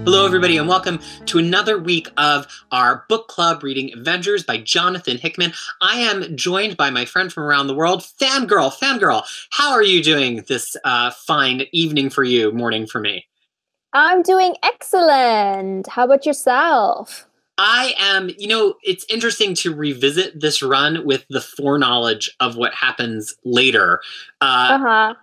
Hello, everybody, and welcome to another week of our book club reading Avengers by Jonathan Hickman. I am joined by my friend from around the world, Fangirl. How are you doing this fine evening for you, morning for me? I'm doing excellent. How about yourself? I am, it's interesting to revisit this run with the foreknowledge of what happens later. Uh-huh.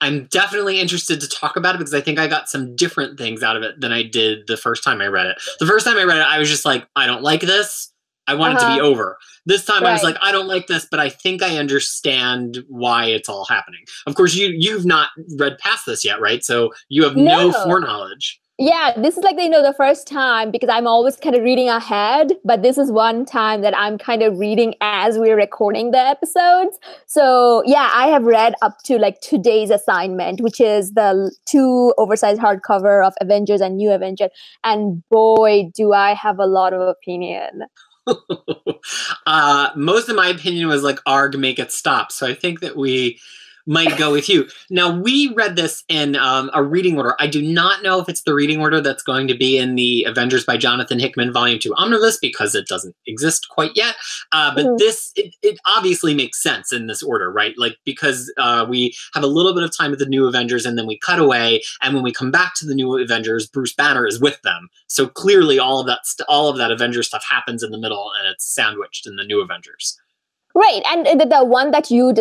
I'm definitely interested to talk about it because I think I got some different things out of it than I did the first time I read it. The first time I read it, I was just like, I don't like this. I want it to be over. This time I was like, I don't like this, but I think I understand why it's all happening. Of course, you've not read past this yet, right? So you have no foreknowledge. Yeah, this is like, the first time, because I'm always kind of reading ahead, but this is one time that I'm kind of reading as we're recording the episodes. So yeah, I have read up to like today's assignment, which is the 2 oversized hardcover of Avengers and New Avengers. And boy, do I have a lot of opinion. Most of my opinion was like, arg, make it stop. So I think that we might go with you. Now, we read this in a reading order. I do not know if it's the reading order that's going to be in the Avengers by Jonathan Hickman Volume 2 Omnibus because it doesn't exist quite yet. But it obviously makes sense in this order, right? Like, because we have a little bit of time with the New Avengers and then we cut away. And when we come back to the New Avengers, Bruce Banner is with them. So clearly all of that Avengers stuff happens in the middle and it's sandwiched in the New Avengers. Right, and the one that you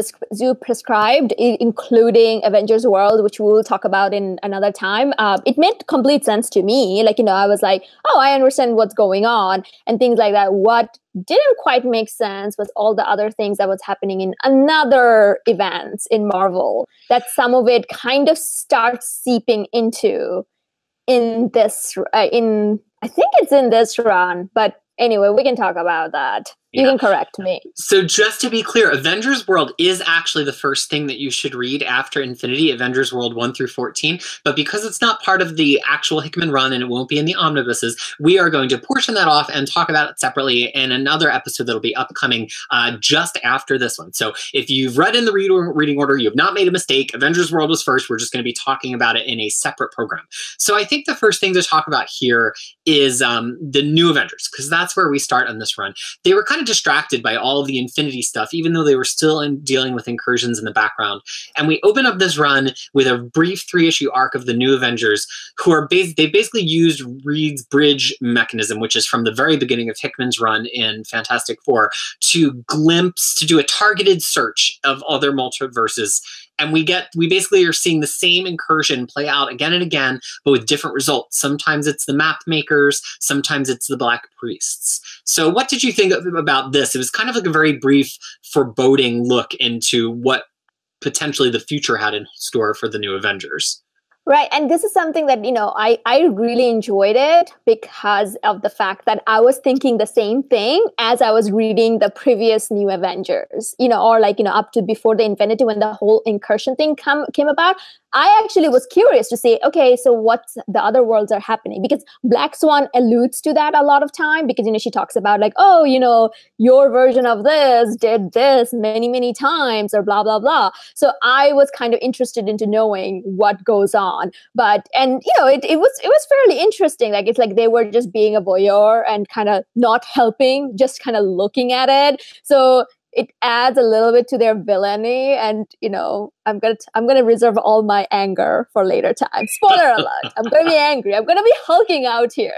prescribed, including Avengers World, which we'll talk about in another time, it made complete sense to me. Like, I was like, oh, I understand what's going on and things like that. What didn't quite make sense was all the other things that was happening in another events in Marvel, that some of it kind of starts seeping into in this, I think it's in this run, but anyway, we can talk about that. You can correct me. So just to be clear, Avengers World is actually the first thing that you should read after Infinity, Avengers World 1 through 14. But because it's not part of the actual Hickman run and it won't be in the omnibuses, we are going to portion that off and talk about it separately in another episode that'll be upcoming just after this one. So if you've read in the reading order, you have not made a mistake. Avengers World was first. We're just going to be talking about it in a separate program. So I think the first thing to talk about here is the New Avengers, because that's where we start on this run. They were kind of distracted by all of the Infinity stuff, even though they were still dealing with incursions in the background. And we open up this run with a brief 3-issue arc of the New Avengers, who are they basically used Reed's bridge mechanism, which is from the very beginning of Hickman's run in Fantastic Four, to do a targeted search of other multiverses. And we basically are seeing the same incursion play out again and again, but with different results. Sometimes it's the map makers, sometimes it's the Black Priests. So what did you think about this? It was kind of like a very brief, foreboding look into what potentially the future had in store for the New Avengers. Right. And this is something that, I really enjoyed it because of the fact that I was thinking the same thing as I was reading the previous New Avengers, or like, up to before the Infinity, when the whole incursion thing came about. I actually was curious to say, okay, so what's the other worlds are happening? Because Black Swan alludes to that a lot of time because, she talks about like, oh, your version of this did this many, many times or blah, blah, blah. So I was kind of interested into knowing what goes on. But, it was fairly interesting. Like, it's like they were just being a voyeur and kind of not helping, just kind of looking at it. So it adds a little bit to their villainy, and I'm gonna reserve all my anger for later time. Spoiler alert! I'm gonna be angry. I'm gonna be hulking out here.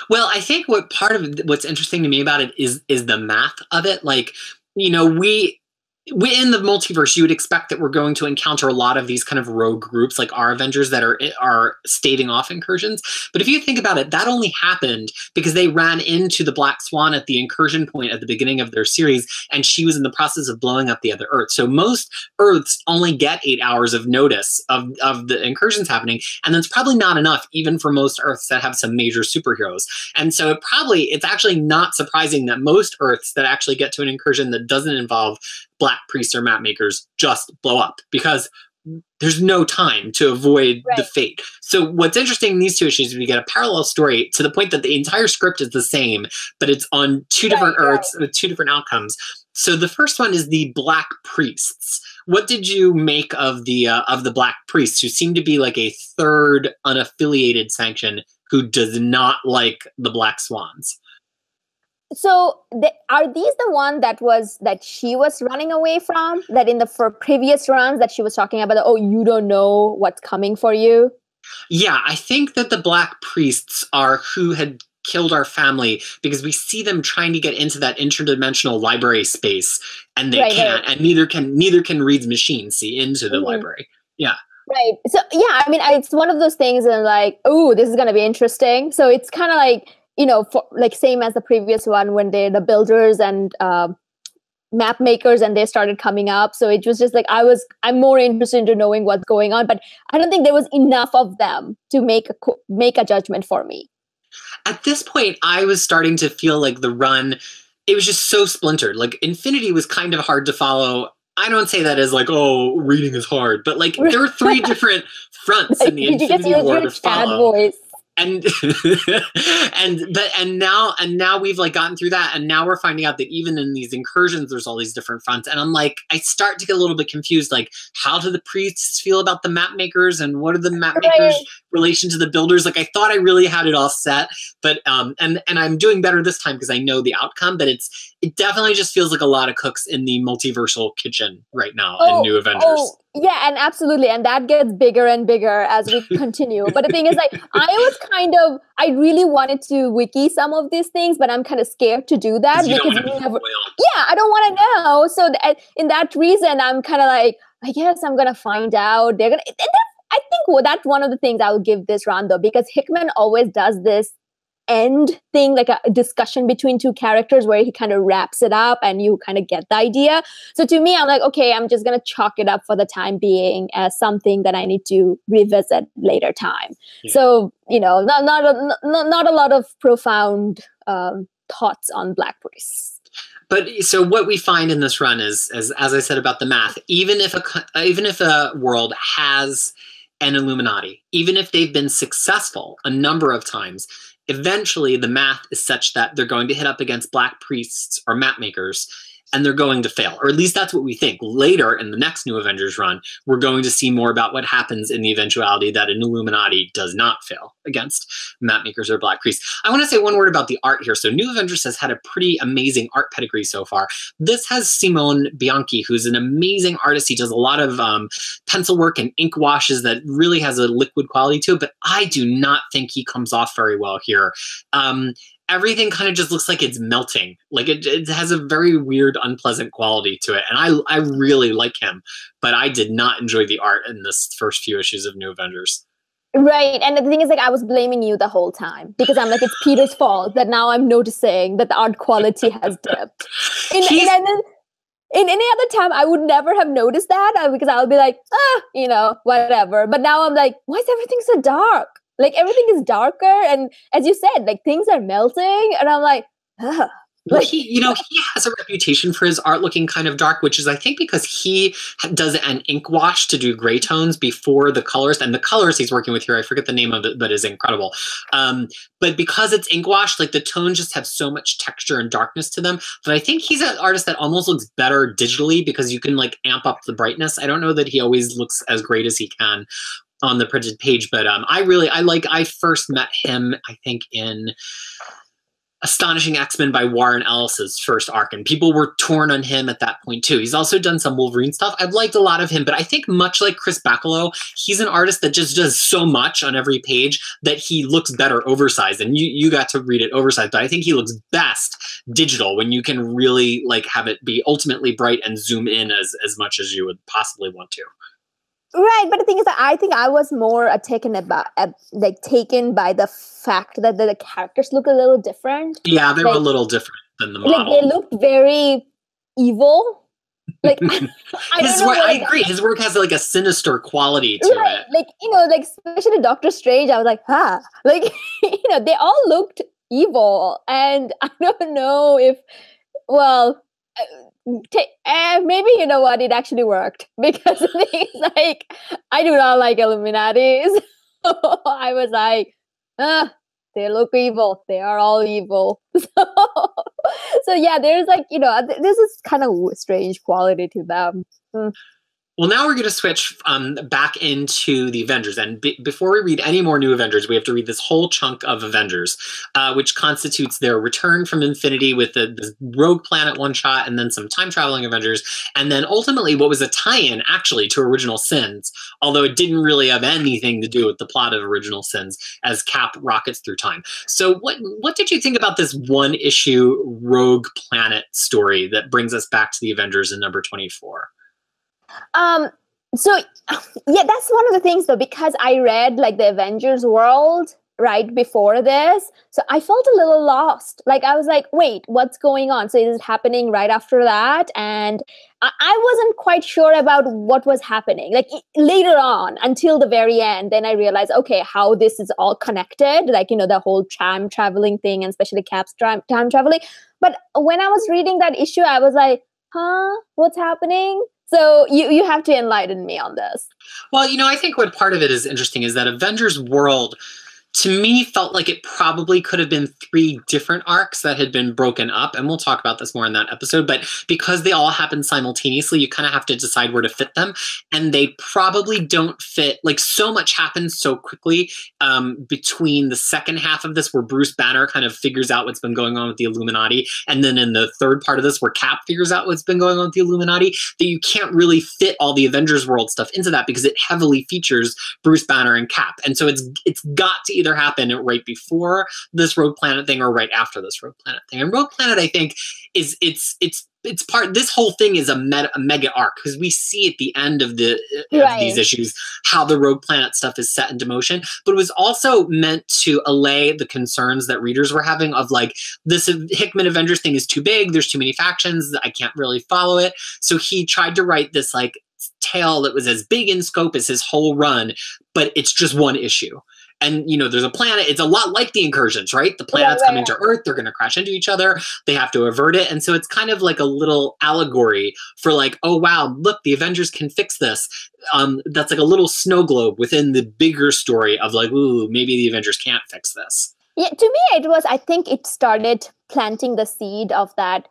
Well, I think what's interesting to me about it is the math of it. Like, we in the multiverse, you would expect that we're going to encounter a lot of these kind of rogue groups like our Avengers that are staving off incursions. But if you think about it, that only happened because they ran into the Black Swan at the incursion point at the beginning of their series, and she was in the process of blowing up the other Earth. So most Earths only get 8 hours of notice of the incursions happening, and that's probably not enough even for most Earths that have some major superheroes. And so it's actually not surprising that most Earths that actually get to an incursion that doesn't involve Black Priests or map makers just blow up because there's no time to avoid the fate. So what's interesting in these 2 issues is we get a parallel story to the point that the entire script is the same, but it's on 2 different Earths with 2 different outcomes. So the first one is the Black Priests, What did you make of the Black Priests, who seem to be like a third unaffiliated sanction who does not like the Black Swans? So are these the one that she was running away from? That in the for previous runs that she was talking about? Oh, you don't know what's coming for you. Yeah, I think that the Black Priests are who had killed our family, because we see them trying to get into that interdimensional library space, and they can't, and neither can Reed's machine see into the library. Yeah. Right. So yeah, I mean, it's one of those things, and like, oh, this is gonna be interesting. So it's kind of like, like same as the previous one when the builders and map makers and they started coming up. So it was just like I'm more interested in knowing what's going on, but I don't think there was enough of them to make a judgment for me. At this point, I was starting to feel like the run, it was just so splintered. Like Infinity was kind of hard to follow. I don't say that as like, oh, reading is hard, but like there were three different fronts in the Infinity War to follow. Voice. And now we've like gotten through that, and now we're finding out that even in these incursions there's all these different fronts, and I'm like, I start to get a little bit confused, like, how do the priests feel about the map makers, and what are the map makers' relation to the builders? Like, I thought I really had it all set, but and I'm doing better this time because I know the outcome, but it definitely just feels like a lot of cooks in the multiversal kitchen right now in New Avengers. Yeah, and absolutely. And that gets bigger and bigger as we continue. But the thing is, like, I really wanted to wiki some of these things, but I'm kind of scared to do that because I don't want to know. So in that reason, I'm kind of like, I guess I'm going to find out. I think that's one of the things I will give this round, though, because Hickman always does this end thing, like a discussion between two characters where he kind of wraps it up and you kind of get the idea. So to me, I'm like, okay, I'm just going to chalk it up for the time being as something that I need to revisit later time. Yeah. So, not a lot of profound thoughts on Black Priests. But so what we find in this run is, as I said about the math, even if a world has an Illuminati, even if they've been successful a number of times, eventually the math is such that they're going to hit up against Black Priests or map makers, and they're going to fail. Or at least that's what we think. Later in the next New Avengers run, we're going to see more about what happens in the eventuality that an Illuminati does not fail against map makers or Black Priests. I want to say one word about the art here. So New Avengers has had a pretty amazing art pedigree so far. This has Simone Bianchi, who's an amazing artist. He does a lot of pencil work and ink washes that really has a liquid quality to it, but I do not think he comes off very well here. Everything kind of just looks like it's melting. Like it has a very weird, unpleasant quality to it. And I really like him, but I did not enjoy the art in this first few issues of New Avengers. Right. And the thing is, like, I was blaming you the whole time because I'm like, it's Peter's fault that now I'm noticing that the art quality has dipped. In any other time, I would never have noticed that because I'll be like, whatever. But now I'm like, why is everything so dark? Like, everything is darker, and as you said, like, things are melting, and I'm like, ugh. Well, he has a reputation for his art looking kind of dark, which is, I think, because he does an ink wash to do gray tones before the colors, and the colors he's working with here, I forget the name of it, but is incredible. But because it's ink wash, like, the tones just have so much texture and darkness to them that I think he's an artist that almost looks better digitally because you can, like, amp up the brightness. I don't know that he always looks as great as he can on the printed page, but I first met him, I think, in Astonishing X-Men by Warren Ellis's first arc, and people were torn on him at that point too. He's also done some Wolverine stuff. I've liked a lot of him, but I think much like Chris Bacalo, he's an artist that just does so much on every page that he looks better oversized, and you got to read it oversized, but I think he looks best digital when you can really like have it be ultimately bright and zoom in as much as you would possibly want to. Right, but the thing is that I think I was more taken by the fact that the characters look a little different. Yeah, they were a little different than the model. Like, they looked very evil. Like, I agree. His work has like a sinister quality to it. Like, like especially Doctor Strange, I was like, like, they all looked evil, and I don't know if, well. Maybe it actually worked because it's like I do not like Illuminatis. So I was like, they look evil. They are all evil. So yeah, there's like there's this kind of strange quality to them. Well, now we're going to switch back into the Avengers. And before we read any more new Avengers, we have to read this whole chunk of Avengers, which constitutes their return from Infinity with the Rogue Planet one-shot and then some time-traveling Avengers. And then ultimately what was a tie-in, actually, to Original Sins, although it didn't really have anything to do with the plot of Original Sins as Cap rockets through time. So what did you think about this one-issue Rogue Planet story that brings us back to the Avengers in number 24? So yeah, that's one of the things though, because I read like the Avengers World right before this, so I felt a little lost. Like I was like, wait, what's going on? So is it happening right after that? And I wasn't quite sure about what was happening. Like later on, until the very end, then I realized, okay, how this is all connected. Like, you know, the whole time traveling thing, and especially Cap's time traveling. But when I was reading that issue, I was like, huh, what's happening? So you have to enlighten me on this. Well, you know, I think what part of it is interesting is that Avengers World, to me, felt like it probably could have been 3 different arcs that had been broken up. And we'll talk about this more in that episode. But because they all happen simultaneously, you kind of have to decide where to fit them. And they probably don't fit. Like, so much happens so quickly between the second half of this, where Bruce Banner kind of figures out what's been going on with the Illuminati, and then in the third part of this, where Cap figures out what's been going on with the Illuminati, that you can't really fit all the Avengers World stuff into that, because it heavily features Bruce Banner and Cap. And so it's got to either happen right before this Rogue Planet thing or right after this Rogue Planet thing. And Rogue Planet, I think, is it's part. This whole thing is a mega arc, because we see at the end of these issues how the Rogue Planet stuff is set into motion. But it was also meant to allay the concerns that readers were having of like, this Hickman Avengers thing is too big. There's too many factions. I can't really follow it. So he tried to write this like tale that was as big in scope as his whole run, but it's just one issue. And, you know, there's a planet. It's a lot like the Incursions, right? The planet's coming to Earth. They're going to crash into each other. They have to avert it. And so it's kind of like a little allegory for like, oh, wow, look, the Avengers can fix this. That's like a little snow globe within the bigger story of like, ooh, maybe the Avengers can't fix this. Yeah, to me, I think it started planting the seed of that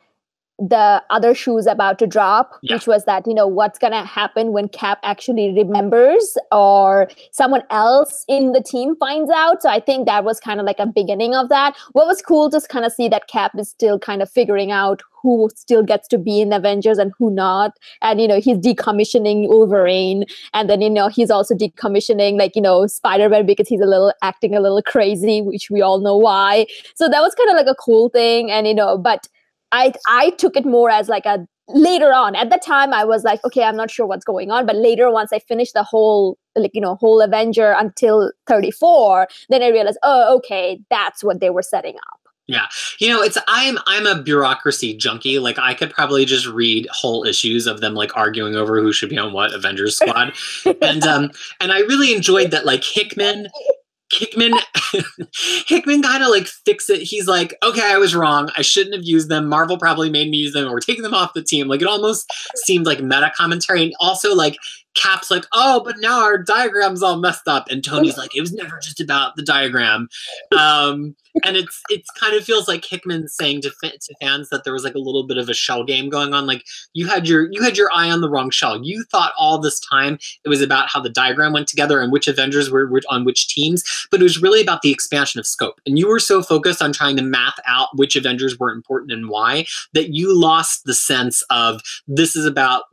the other shoe's about to drop, which was that, you know, what's going to happen when Cap actually remembers or someone else in the team finds out. So I think that was kind of like a beginning of that. What was cool to kind of see that Cap is still kind of figuring out who still gets to be in Avengers and who not. And, you know, he's decommissioning Wolverine. And then, you know, he's also decommissioning, like, you know, Spider-Man, because he's acting a little crazy, which we all know why. So that was kind of like a cool thing. And, you know, but I took it more as like a later on. At the time, I was like, okay, I'm not sure what's going on. But later, once I finished the whole, like, you know, whole Avenger until 34, then I realized, oh, okay, that's what they were setting up. Yeah. You know, I'm a bureaucracy junkie. Like, I could probably just read whole issues of them like arguing over who should be on what Avengers squad. And I really enjoyed that, like, Hickman kind of like fix it. He's like, okay, I was wrong. I shouldn't have used them. Marvel probably made me use them, or taking them off the team. Like, it almost seemed like meta commentary. And also like Cap's like, oh, but now our diagram's all messed up. And Tony's like, it was never just about the diagram. And it's kind of feels like Hickman saying to fans that there was like a little bit of a shell game going on. Like, you had your eye on the wrong shell. You thought all this time it was about how the diagram went together and which Avengers were on which teams, but it was really about the expansion of scope. And you were so focused on trying to math out which Avengers were important and why, that you lost the sense of this is about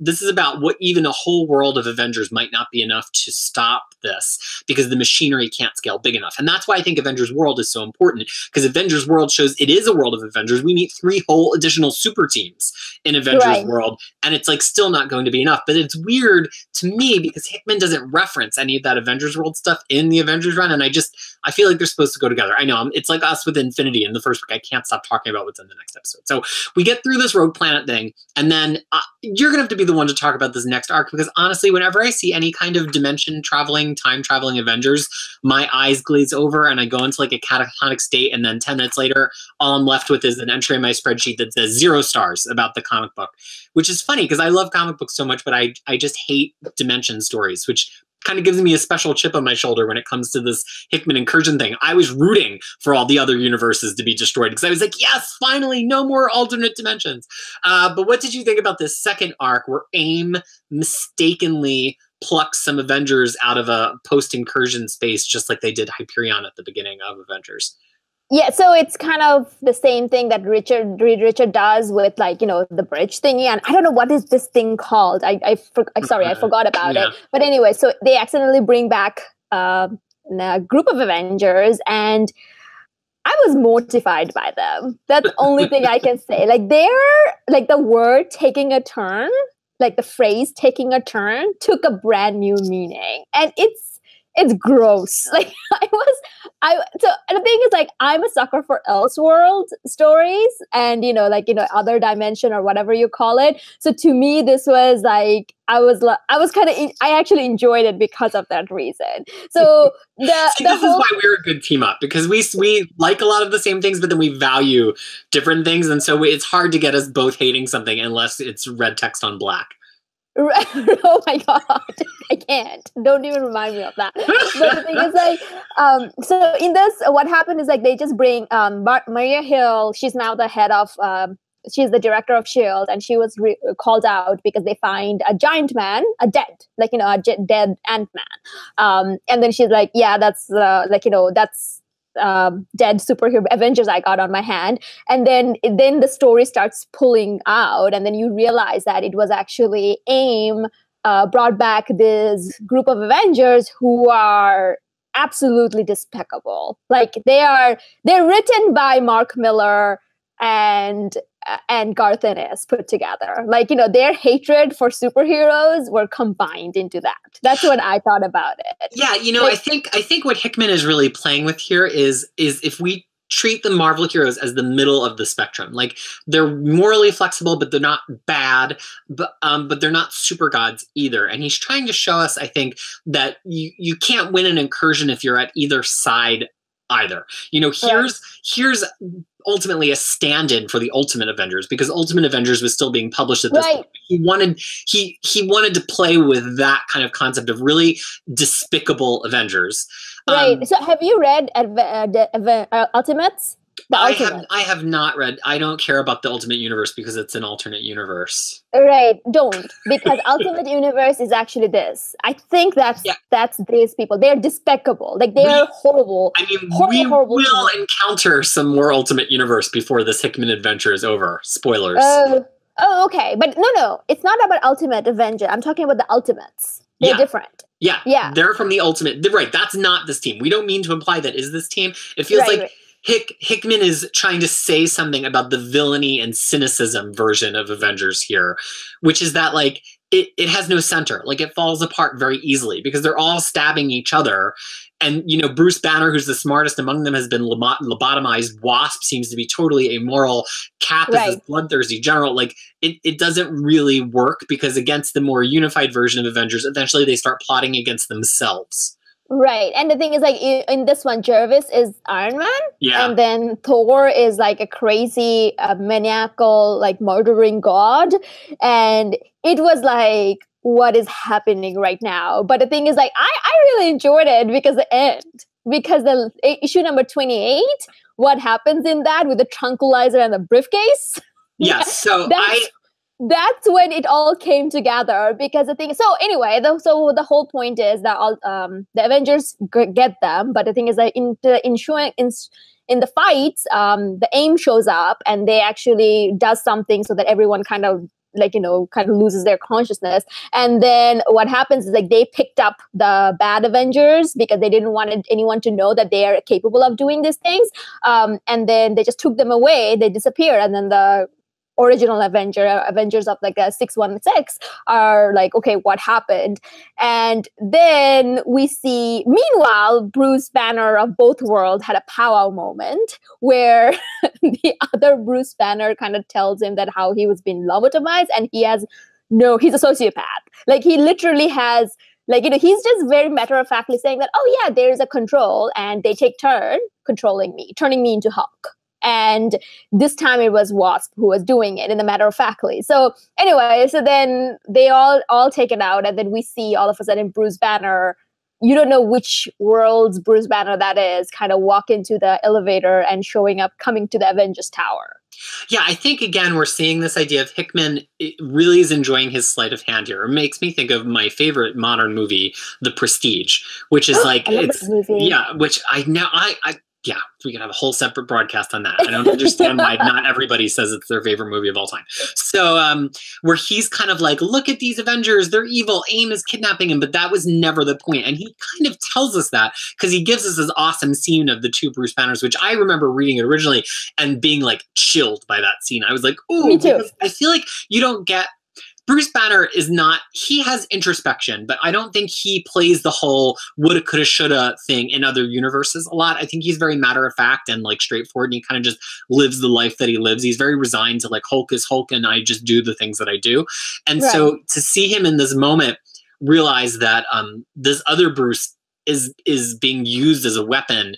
what even a whole world of Avengers might not be enough to stop this, because the machinery can't scale big enough. And that's why I think Avengers World is so important, because Avengers World shows it is a world of Avengers. We meet 3 whole additional super teams in Avengers World, and it's like still not going to be enough. But it's weird to me because Hickman doesn't reference any of that Avengers World stuff in the Avengers run, and I feel like they're supposed to go together. I know, it's like us with Infinity in the first week. I can't stop talking about what's in the next episode. So we get through this Rogue Planet thing, and then you're going to have to be the one to talk about this next arc, because honestly, whenever I see any kind of dimension traveling, time traveling Avengers, my eyes glaze over and I go into like a catatonic state, and then 10 minutes later, all I'm left with is an entry in my spreadsheet that says 0 stars about the comic book, which is funny because I love comic books so much, but I just hate dimension stories, which kind of gives me a special chip on my shoulder when it comes to this Hickman incursion thing. I was rooting for all the other universes to be destroyed because I was like, yes, finally, no more alternate dimensions. But what did you think about this second arc where AIM mistakenly plucks some Avengers out of a post-incursion space, just like they did Hyperion at the beginning of Avengers? Yeah, so it's kind of the same thing that Reed Richard does with, like, the bridge thingy. And I don't know what is this thing called. Sorry, I forgot about it. But anyway, so they accidentally bring back a group of Avengers, and I was mortified by them. That's the only thing I can say. Like, they're like the word taking a turn, like the phrase taking a turn took a brand new meaning. And it's gross. Like, so the thing is, like, I'm a sucker for Elseworld stories and, other dimension or whatever you call it. So to me, this was like, I actually enjoyed it because of that reason. So this is why we're a good team up, because we like a lot of the same things, but then we value different things. And so it's hard to get us both hating something unless it's red text on black. Oh my god, I can't. Don't even remind me of that. But the thing is, like, so in this, what happened is, like, they just bring Maria Hill. She's now the head of, she's the director of S.H.I.E.L.D., and she was called out because they find a giant man, dead Ant-Man. And then she's like, yeah, that's that's dead superhero Avengers I got on my hand. And then the story starts pulling out, and then you realize that it was actually AIM brought back this group of Avengers who are absolutely despicable. Like, they're written by Mark Miller and Garth Ennis put together. Like, their hatred for superheroes were combined into that. That's what I thought about it. Yeah, like, I think what Hickman is really playing with here is if we treat the Marvel heroes as the middle of the spectrum. Like, they're morally flexible, but they're not bad, but they're not super gods either. And he's trying to show us, I think, that you can't win an incursion if you're at either side either. Here's ultimately a stand-in for the Ultimate Avengers, because Ultimate Avengers was still being published at this point. He wanted to play with that kind of concept of really despicable Avengers. Right. So have you read Ultimates? I have not read. I don't care about the Ultimate Universe because it's an alternate universe. Right. Don't, because Ultimate Universe is actually this. I think that's these people. They're despicable. Like, they're horrible. I mean, we will encounter some more Ultimate Universe before this Hickman adventure is over. Spoilers. Oh, okay. But no. It's not about Ultimate Avenger. I'm talking about the Ultimates. They're different. Yeah. They're from the Ultimate. Right. That's not this team. We don't mean to imply that is this team. It feels like Hickman is trying to say something about the villainy and cynicism version of Avengers here, which is that, like, it has no center. Like, it falls apart very easily because they're all stabbing each other. And, Bruce Banner, who's the smartest among them, has been lobotomized. Wasp seems to be totally amoral. Cap is this bloodthirsty general. Like, it doesn't really work, because against the more unified version of Avengers, eventually they start plotting against themselves. Right. And the thing is, like, in this one, Jarvis is Iron Man. Yeah. And then Thor is, like, a crazy, maniacal, like, murdering god. And it was like, what is happening right now? But the thing is, like, I really enjoyed it because the end. Because the issue number 28, what happens in that with the tranquilizer and the briefcase? Yes. So that's when it all came together, because the thing. So anyway, the whole point is that the Avengers get them, but the thing is that in the fights, the AIM shows up and they actually does something so that everyone kind of loses their consciousness. And then what happens is, like, they picked up the bad Avengers because they didn't want anyone to know that they are capable of doing these things. And then they just took them away. They disappear, and then the original Avengers of, like, 616 are like, okay, what happened? And then we see, meanwhile, Bruce Banner of both worlds had a powwow moment where the other Bruce Banner kind of tells him that how he was being lobotomized, and he's a sociopath. Like, he literally has, like, he's just very matter-of-factly saying that, oh yeah, there's a control, and they take turn controlling me, turning me into Hulk. And this time it was Wasp who was doing it in the matter of factly. So anyway, so then they all take it out, and then we see all of a sudden Bruce Banner, you don't know which world's Bruce Banner that is, kind of walk into the elevator and coming to the Avengers Tower. Yeah, I think, again, we're seeing this idea of Hickman really is enjoying his sleight of hand here. It makes me think of my favorite modern movie, The Prestige, which is like, which yeah, we could have a whole separate broadcast on that. I don't understand why not everybody says it's their favorite movie of all time. So where he's kind of like, look at these Avengers, they're evil, AIM is kidnapping him, but that was never the point. And he kind of tells us that because he gives us this awesome scene of the two Bruce Banners, which I remember reading it originally and being like chilled by that scene. I was like, oh, me too. I feel like you don't get Bruce Banner he has introspection, but I don't think he plays the whole woulda, coulda, shoulda thing in other universes a lot. I think he's very matter of fact and like straightforward, and he kind of just lives the life that he lives. He's very resigned to like Hulk is Hulk and I just do the things that I do. And so to see him in this moment realize that this other Bruce is being used as a weapon,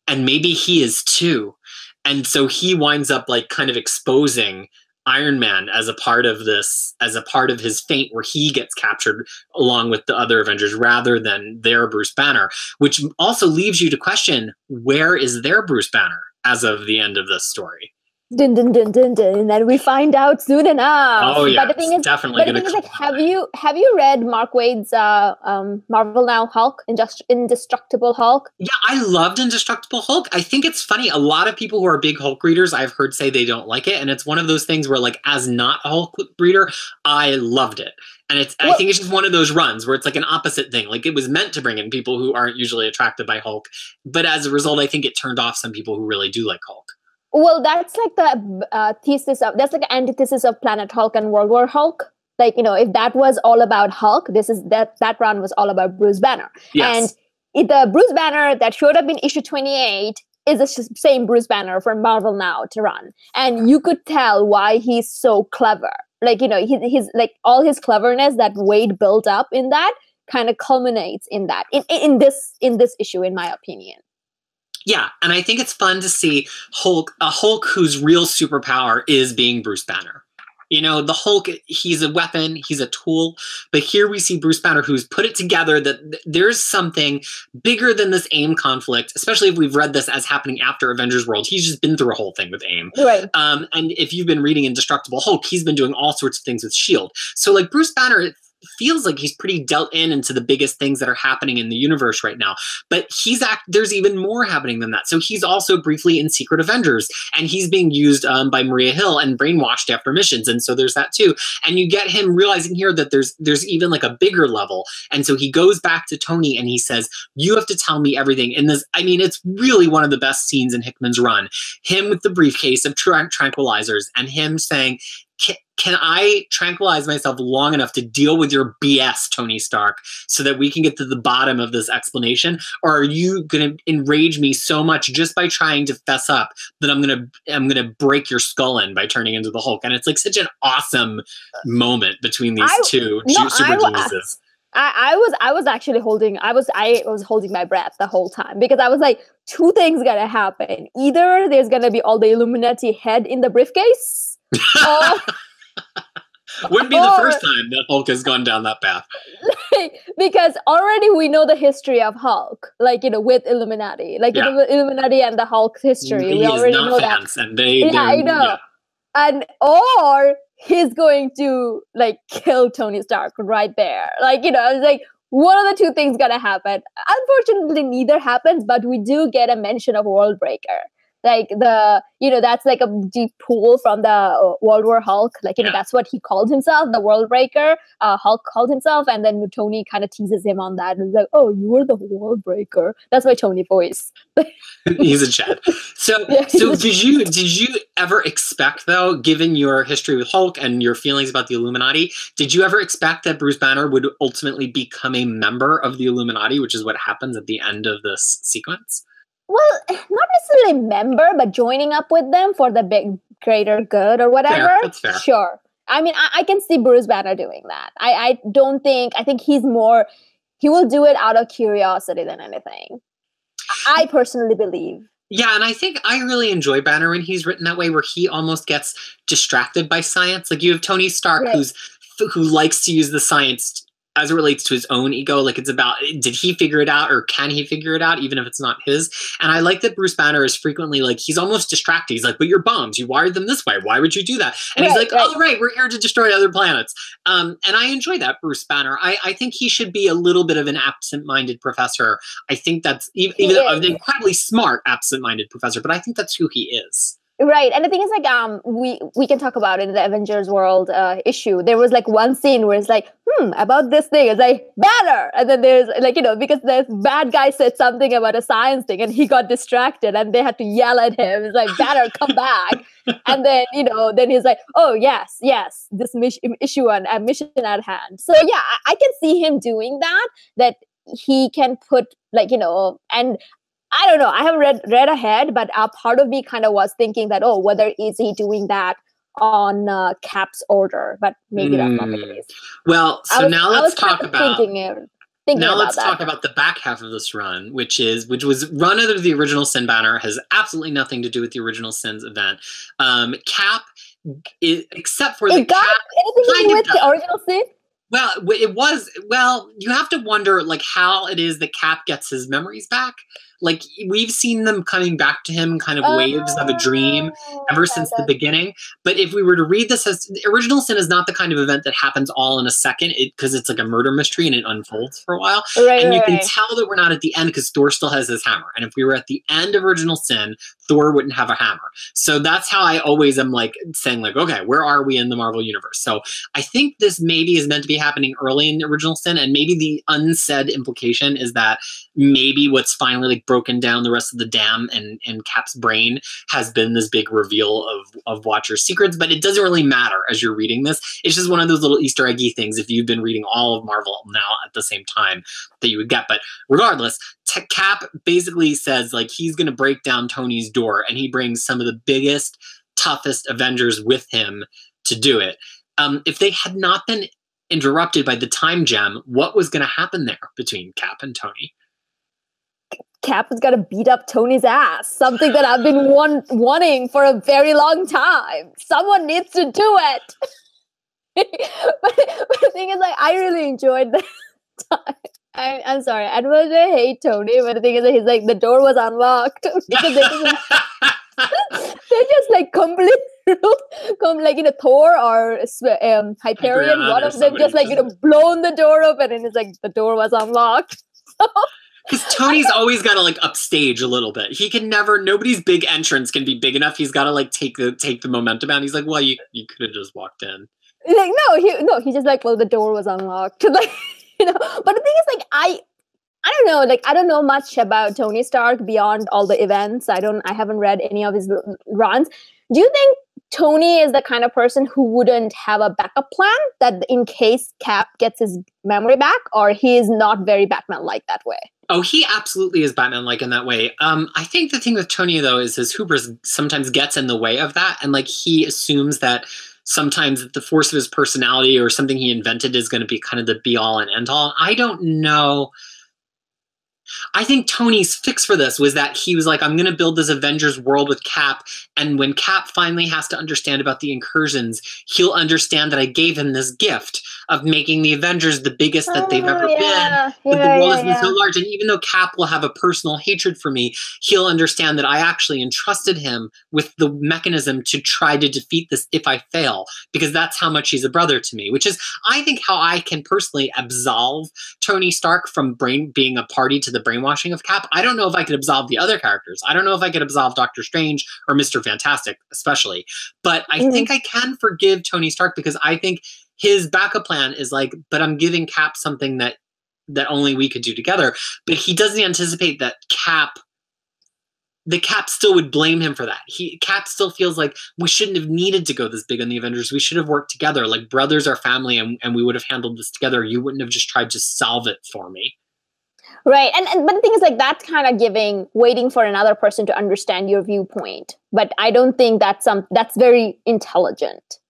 and maybe he is too. And so he winds up like kind of exposing Iron Man as a part of his fate, where he gets captured along with the other Avengers rather than their Bruce Banner, which also leaves you to question, where is their Bruce Banner as of the end of this story? Dun, dun, dun, dun, dun, and then we find out soon enough. Oh yeah, but the thing is, definitely going to. Like, have you read Mark Waid's Marvel Now Hulk, Indestructible Hulk? Yeah, I loved Indestructible Hulk. I think it's funny. A lot of people who are big Hulk readers, I've heard say they don't like it, and it's one of those things where, like, as not a Hulk reader, I loved it. And I think it's just one of those runs where it's like an opposite thing. Like, it was meant to bring in people who aren't usually attracted by Hulk, but as a result, I think it turned off some people who really do like Hulk. Well, that's like the that's like the antithesis of Planet Hulk and World War Hulk. Like, if that was all about Hulk, that run was all about Bruce Banner. Yes. And the Bruce Banner that showed up in issue 28 is the same Bruce Banner for Marvel Now to run. And you could tell why he's so clever. Like, he's like all his cleverness that Waid built up in that kind of culminates in that in this issue, in my opinion. Yeah, and I think it's fun to see a Hulk whose real superpower is being Bruce Banner. The Hulk, he's a weapon, he's a tool, but here we see Bruce Banner who's put it together that there's something bigger than this AIM conflict, especially if we've read this as happening after Avengers World. He's just been through a whole thing with AIM. Right. And if you've been reading Indestructible Hulk, he's been doing all sorts of things with S.H.I.E.L.D. So like Bruce Banner feels like he's pretty dealt into the biggest things that are happening in the universe right now. But there's even more happening than that. So he's also briefly in Secret Avengers, and he's being used by Maria Hill and brainwashed after missions. And so there's that too. And you get him realizing here that there's even like a bigger level. And so he goes back to Tony and he says, you have to tell me everything. And it's really one of the best scenes in Hickman's run. Him with the briefcase of tranquilizers and him saying, can I tranquilize myself long enough to deal with your BS, Tony Stark, so that we can get to the bottom of this explanation? Or are you going to enrage me so much just by trying to fess up that I'm going to break your skull in by turning into the Hulk? And it's like such an awesome moment between these two super geniuses. I was actually holding my breath the whole time, because I was like, two things gonna happen. Either there's gonna be all the Illuminati head in the briefcase. Wouldn't be the first time that Hulk has gone down that path. Because already we know the history of Hulk, with Illuminati, Illuminati and the Hulk history. We already know that. And I know. Yeah. And or he's going to kill Tony Stark right there. I was like, one of the two things gonna happen. Unfortunately, neither happens, but we do get a mention of World Breaker. That's like a deep pool from the World War Hulk. That's what he called himself, the World Breaker. Hulk called himself, and then Tony kind of teases him on that. And he's like, oh, you were the World Breaker. That's my Tony voice. He's a Chad. So did you ever expect, though, given your history with Hulk and your feelings about the Illuminati, did you ever expect that Bruce Banner would ultimately become a member of the Illuminati, which is what happens at the end of this sequence? Well, not necessarily member, but joining up with them for the big, greater good or whatever. Fair. That's fair. Sure. I mean, I can see Bruce Banner doing that. I think he will do it out of curiosity than anything. I personally believe. Yeah, and I think I really enjoy Banner when he's written that way, where he almost gets distracted by science. Like you have Tony Stark, Right. who likes to use the science as it relates to his own ego. Like it's about, did he figure it out or can he figure it out, even if it's not his? And I like that Bruce Banner is frequently like, he's almost distracted. He's like, but your bombs, you wired them this way. Why would you do that? And he's like, Right. oh, right, we're here to destroy other planets. And I enjoy that Bruce Banner. I think he should be a little bit of an absent-minded professor. I think that's even an incredibly smart absent-minded professor, but I think that's who he is. Right, and the thing is, like, we can talk about it in the Avengers World issue. There was like one scene where it's like, about this thing, it's like Banner, and then there's like, because the bad guy said something about a science thing, and he got distracted, and they had to yell at him. It's like, Banner, come back, and then then he's like, oh yes, this issue and mission at hand. So yeah, I can see him doing that. That he can put and I don't know. I haven't read ahead, but part of me kind of was thinking that, whether is he doing that on Cap's order? But maybe that's not the case. Well, so now let's talk about the back half of this run, which was run under the original Sin banner, has absolutely nothing to do with the original Sin's event. Cap, except for anything to do with the original Sin. Well, it was. Well, you have to wonder like how it is that Cap gets his memories back. Like we've seen them coming back to him, kind of waves of a dream ever since the beginning. But if we were to read this as original Sin is not the kind of event that happens all in a second, because it's like a murder mystery and it unfolds for a while. And you can tell that we're not at the end because Thor still has his hammer. And if we were at the end of original Sin, Thor wouldn't have a hammer. So that's how I always am like saying like, okay, where are we in the Marvel universe? So I think this maybe is meant to be happening early in the original Sin, and maybe the unsaid implication is that maybe what's finally like broken down the rest of the dam and Cap's brain has been this big reveal of Watcher's secrets, but it doesn't really matter as you're reading this. It's just one of those little Easter eggy things if you've been reading all of Marvel now at the same time that you would get. But regardless, Cap basically says like he's going to break down Tony's door, and he brings some of the biggest, toughest Avengers with him to do it. If they had not been interrupted by the time gem, what was going to happen there between Cap and Tony? Cap is gonna beat up Tony's ass. Something that I've been wanting for a very long time. Someone needs to do it. but the thing is, like, I really enjoyed the time. I'm sorry, I don't hate Tony, but the thing is that he's like, the door was unlocked because they just like completely come like Thor or Hyperion. One of them just like blown the door open, and it's like the door was unlocked. Because Tony's always got to like upstage a little bit. He can never. Nobody's big entrance can be big enough. He's got to like take the momentum out. He's like, well, you could have just walked in. Like he's just like, well, the door was unlocked. Like But the thing is, like, I don't know. Like I don't know much about Tony Stark beyond all the events. I haven't read any of his runs. Do you think Tony is the kind of person who wouldn't have a backup plan that in case Cap gets his memory back, or he is not very Batman-like that way? Oh, he absolutely is Batman-like in that way. I think the thing with Tony, though, is his hubris sometimes gets in the way of that. And like he assumes that sometimes the force of his personality or something he invented is going to be kind of the be-all and end-all. I don't know. I think Tony's fix for this was that he was like, I'm going to build this Avengers world with Cap. And when Cap finally has to understand about the incursions, he'll understand that I gave him this gift of making the Avengers the biggest that they've ever been. But the world has been so large. And even though Cap will have a personal hatred for me, he'll understand that I actually entrusted him with the mechanism to try to defeat this if I fail, because that's how much he's a brother to me, which is, I think, how I can personally absolve Tony Stark from being a party to the brainwashing of Cap. I don't know if I could absolve the other characters. I don't know if I could absolve Doctor Strange or Mr. Fantastic, especially. But I think I can forgive Tony Stark because I think his backup plan is like, but I'm giving Cap something that only we could do together. But he doesn't anticipate that Cap still would blame him for that. Cap still feels like we shouldn't have needed to go this big on the Avengers. We should have worked together. Like brothers are family, and we would have handled this together. You wouldn't have just tried to solve it for me. Right. But the thing is, like, that's kind of waiting for another person to understand your viewpoint. But I don't think that's very intelligent.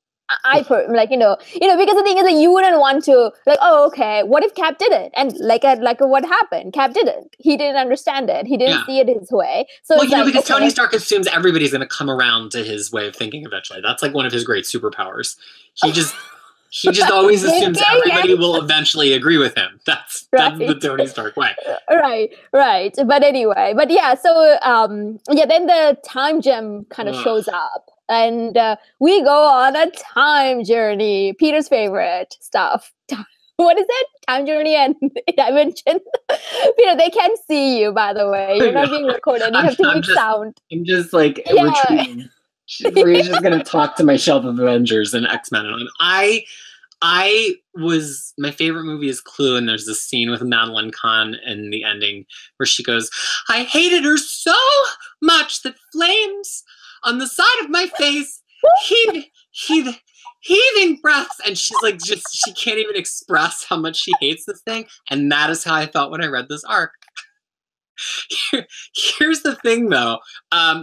like because the thing is that you wouldn't want to like, oh, okay, what if Cap did it, and what happened? Cap didn't. He didn't understand it. He didn't see it his way. So well, it's like, because Tony Stark assumes everybody's going to come around to his way of thinking eventually. That's like one of his great superpowers. He just always assumes everybody will eventually agree with him. That's the Tony Stark way. Right. But anyway, so then the time gem kind of shows up. And we go on a time journey. Peter's favorite stuff. What is it? Time journey and dimension. Peter, they can't see you, by the way. You're not being recorded. You have to make sound. I'm just like retreating. Maria's just going to talk to my shelf of Avengers and X-Men. And my favorite movie is Clue, and there's this scene with Madeline Kahn in the ending where she goes, I hated her so much that flames on the side of my face heaving breaths, and she's like, she can't even express how much she hates this thing. And that is how I felt when I read this arc. Here's the thing, though.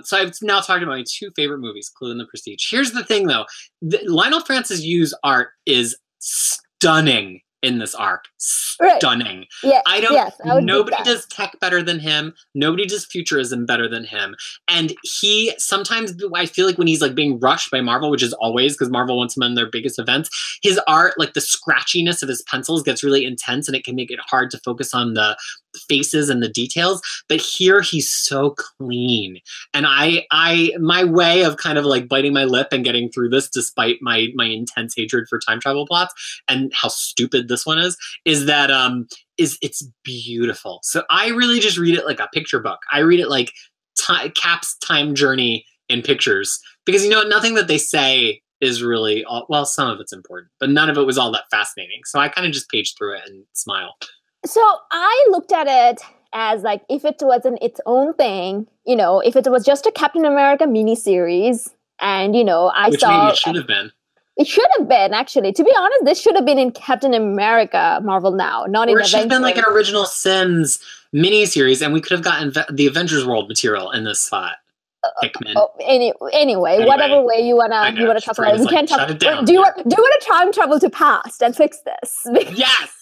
So I've now talked about my two favorite movies, Clue and The Prestige. Here's the thing, though. Lionel Francis Yu's art is stunning in this arc. Stunning. Right. Nobody does tech better than him. Nobody does futurism better than him. And he sometimes, I feel like when he's like being rushed by Marvel, which is always because Marvel wants him in their biggest events, his art, like the scratchiness of his pencils gets really intense, and it can make it hard to focus on the faces and the details. But here he's so clean, and my way of kind of like biting my lip and getting through this, despite my intense hatred for time travel plots and how stupid this one is that it's beautiful. So I really just read it like a picture book. I read it like Cap's time journey in pictures, because nothing that they say is really well, some of it's important, but none of it was all that fascinating. So I kind of just page through it and smile. So I looked at it as like, if it wasn't its own thing, if it was just a Captain America miniseries, and Which maybe it should have been. It should have been, actually. To be honest, this should have been in Captain America Marvel Now, not in Avengers. Or it should have been like an Original Sins miniseries, and we could have gotten the Avengers World material in this spot. Hickman. Anyway, whatever way you wanna talk about it, we can't talk. Do you want to time travel to past and fix this? Yes.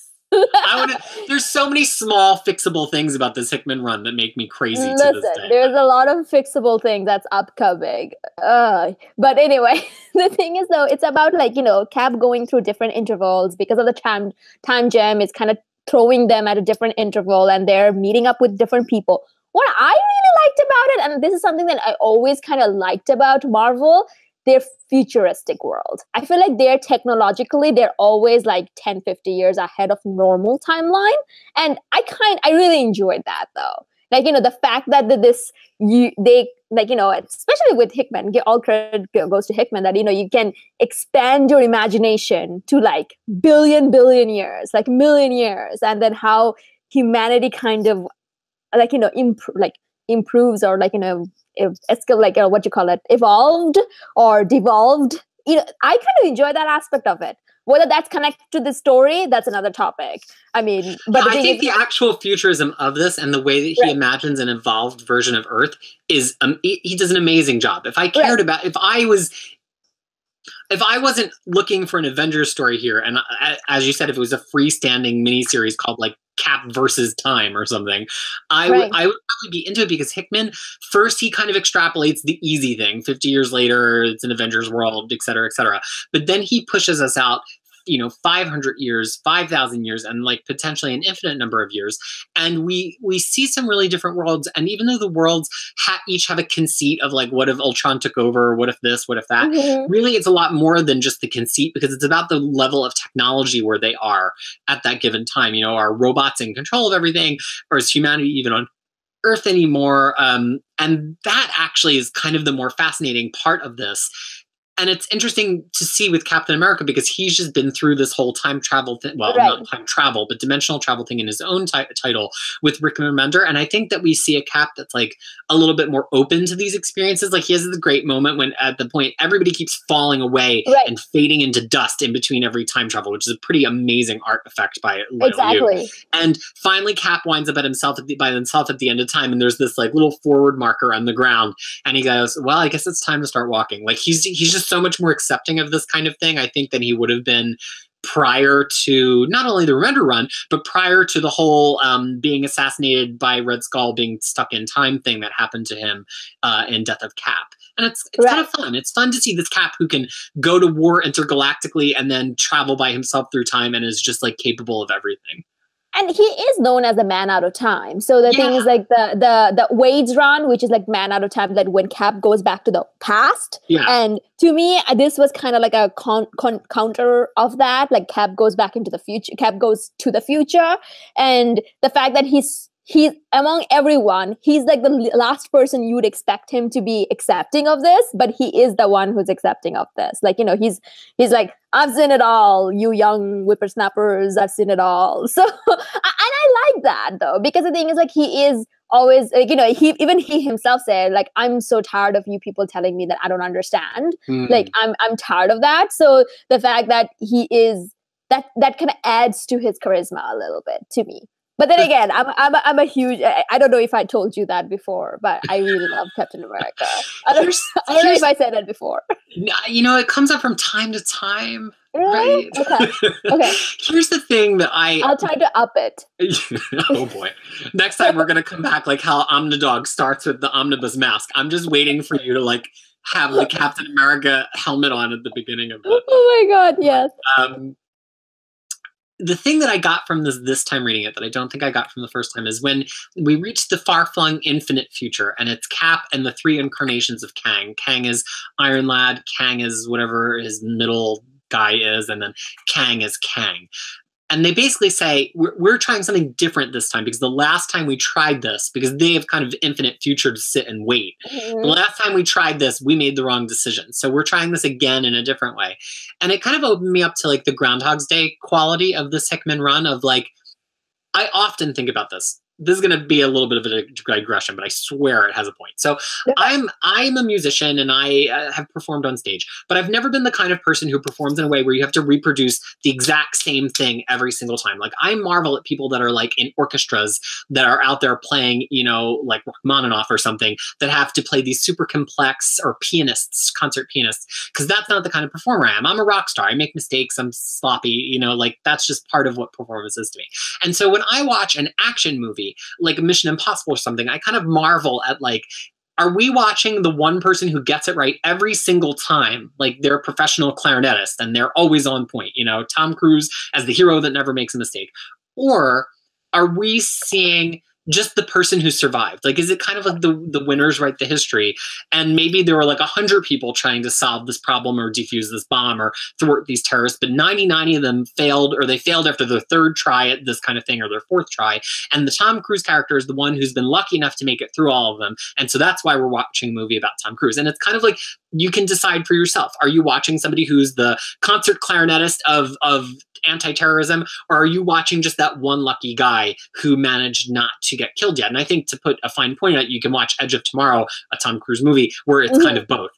There's so many small fixable things about this Hickman run that make me crazy. Listen, there's a lot of fixable things that's upcoming. But anyway, the thing is, though, it's about Cap going through different intervals because of the time gem is kind of throwing them at a different interval, and they're meeting up with different people. What I really liked about it, and this is something that I always kind of liked about Marvel, their futuristic world. I feel like they're always like 10, 50 years ahead of normal timeline. And I really enjoyed that, though. The fact that especially with Hickman, all credit goes to Hickman, that, you can expand your imagination to like billion years, like million years. And then how humanity kind of improves, or what you call it, evolved or devolved. I kind of enjoy that aspect of it. Whether that's connected to the story, that's another topic. I mean, but I think the actual futurism of this and the way that he imagines an evolved version of Earth is he does an amazing job. If I cared about, if I wasn't looking for an Avengers story here, and as you said, if it was a freestanding miniseries called like Cap versus Time or something, I would probably be into it, because Hickman, first, he kind of extrapolates the easy thing. 50 years later, it's an Avengers world, et cetera, et cetera. But then he pushes us out 500 years, 5,000 years, and like potentially an infinite number of years. And we see some really different worlds. And even though the worlds each have a conceit of like, what if Ultron took over? What if this? What if that? Mm-hmm. Really, it's a lot more than just the conceit, because it's about the level of technology where they are at that given time. Are robots in control of everything, or is humanity even on Earth anymore? And that actually is kind of the more fascinating part of this. And it's interesting to see with Captain America, because he's just been through this whole time travel thing. Well, not time travel, but dimensional travel thing in his own title with Rick Remender. And I think that we see a Cap that's like a little bit more open to these experiences. Like, he has the great moment when at the point everybody keeps falling away and fading into dust in between every time travel, which is a pretty amazing art effect by Liu. And finally Cap winds up by himself at the end of time. And there's this like little forward marker on the ground. And he goes, well, I guess it's time to start walking. Like, he's just so much more accepting of this kind of thing, I think, than he would have been prior to not only the Remender run, but prior to the whole being assassinated by Red Skull, being stuck in time thing that happened to him in Death of Cap. And it's kind of fun. It's fun to see this Cap who can go to war intergalactically and then travel by himself through time and is just like capable of everything. And he is known as the man out of time. So the thing is like the Wade's run, which is like man out of time, that when Cap goes back to the past. Yeah. And to me, this was kind of like a counter of that. Like Cap goes back into the future. Cap goes to the future. And the fact that he's among everyone, he's like the last person you would expect him to be accepting of this, but he is the one who's accepting of this. Like, you know, he's like, I've seen it all, you young whippersnappers, I've seen it all. So, and I like that though, because the thing is like, he is always, like, you know, he himself said, like, I'm so tired of you people telling me that I don't understand. Like, I'm tired of that. So the fact that he is, that kind of adds to his charisma a little bit to me. But then again, I'm a huge, I don't know if I told you that before, but I really love Captain America. I don't know if I said that before. You know, it comes up from time to time. Really? Right? Okay. Here's the thing that I'll try to up it. Oh boy. Next time we're going to come back like how Omnidog starts with the omnibus mask. I'm just waiting for you to like have the Captain America helmet on at the beginning of it. Oh my God, yes. The thing that I got from this time reading it that I don't think I got from the first time is when we reach the far-flung infinite future, and it's Cap and the three incarnations of Kang. Kang is Iron Lad, Kang is whatever his middle guy is, and then Kang is Kang. And they basically say, we're trying something different this time because the last time we tried this, because they have kind of infinite future to sit and wait. The last time we tried this, we made the wrong decision. So we're trying this again in a different way. And it kind of opened me up to like the Groundhog's Day quality of this Hickman run of like, I often think about this. This is going to be a little bit of a digression, but I swear it has a point. So I'm a musician and I have performed on stage, but I've never been the kind of person who performs in a way where you have to reproduce the exact same thing every single time. Like I marvel at people that are like in orchestras that are out there playing, you know, like Rachmaninoff or something, that have to play these super complex, or pianists, concert pianists, because that's not the kind of performer I am. I'm a rock star. I make mistakes. I'm sloppy, you know, like that's just part of what performance is to me. And so when I watch an action movie, like a Mission Impossible or something, I kind of marvel at like, are we watching the one person who gets it right every single time? Like they're a professional clarinetist and they're always on point, you know, Tom Cruise as the hero that never makes a mistake. Or are we seeing just the person who survived? Like, is it kind of like the winners write the history? And maybe there were like 100 people trying to solve this problem or defuse this bomb or thwart these terrorists, but 99 of them failed, or they failed after their third try at this kind of thing, or their fourth try. And the Tom Cruise character is the one who's been lucky enough to make it through all of them. And so that's why we're watching a movie about Tom Cruise. And it's kind of like, you can decide for yourself. Are you watching somebody who's the concert clarinetist of anti-terrorism, or are you watching just that one lucky guy who managed not to get killed yet? And I think to put a fine point on it, you can watch Edge of Tomorrow, a Tom Cruise movie, where it's kind of both,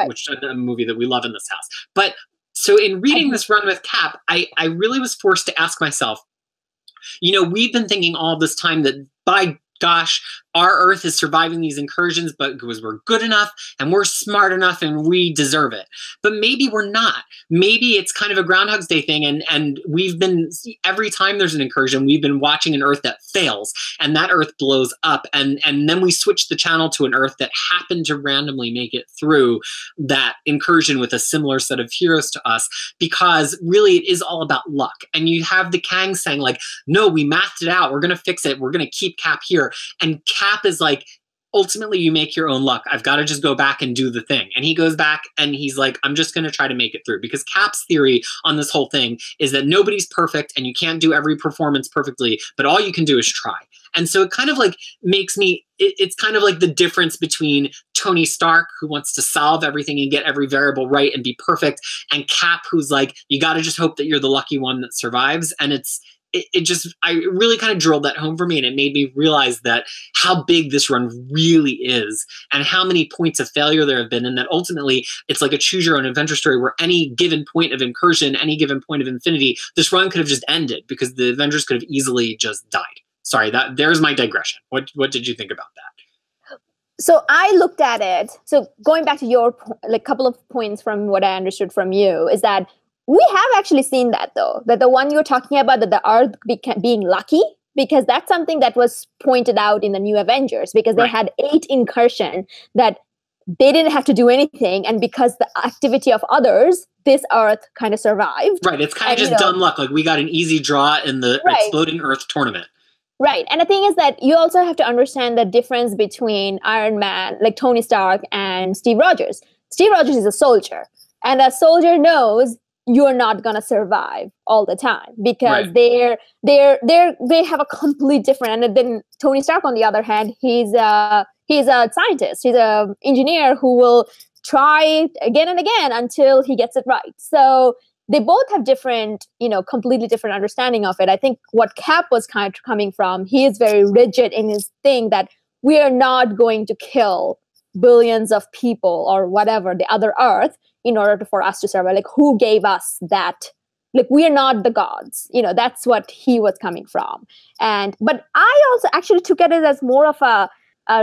which is a movie that we love in this house. But so in reading this run with Cap, I really was forced to ask myself, you know, we've been thinking all this time that, by gosh, our Earth is surviving these incursions, but because we're good enough and we're smart enough and we deserve it. But maybe we're not. Maybe it's kind of a Groundhog's Day thing, and we've been, every time there's an incursion, we've been watching an Earth that fails, and that Earth blows up, and then we switch the channel to an Earth that happened to randomly make it through that incursion with a similar set of heroes to us, because really it is all about luck. And you have the Kang saying like, no, we mathed it out, we're going to fix it, we're going to keep Cap here. And Cap is like, ultimately you make your own luck. I've got to just go back and do the thing. And he goes back and he's like, I'm just going to try to make it through. Because Cap's theory on this whole thing is that nobody's perfect and you can't do every performance perfectly, but all you can do is try. And so it kind of like makes me, it's kind of like the difference between Tony Stark, who wants to solve everything and get every variable right and be perfect, and Cap, who's like, you got to just hope that you're the lucky one that survives. And I really kind of drilled that home for me, and it made me realize that how big this run really is and how many points of failure there have been, and that ultimately it's like a choose your own adventure story where any given point of incursion, any given point of infinity, this run could have just ended because the Avengers could have easily just died. Sorry, there's my digression. What did you think about that? So I looked at it. So going back to your like couple of points from what I understood from you is that we have actually seen that though, that the one you're talking about, that the Earth being lucky, because that's something that was pointed out in the New Avengers, because they had 8 incursion that they didn't have to do anything, and because the activity of others, this Earth kind of survived. Right, it's kind of just dumb luck. Like we got an easy draw in the Exploding Earth tournament. Right. And the thing is that you also have to understand the difference between Iron Man, like Tony Stark, and Steve Rogers. Steve Rogers is a soldier, and a soldier knows you're not going to survive all the time, because they have a complete different. And then Tony Stark, on the other hand, he's a scientist. He's an engineer who will try again and again until he gets it right. So they both have different, completely different understanding of it. I think what Cap was kind of coming from, he is very rigid in his thing that we are not going to kill billions of people or whatever, the other Earth, in order for us to survive. Like, who gave us that? Like, we are not the gods. That's what he was coming from. But I also actually took it as more of a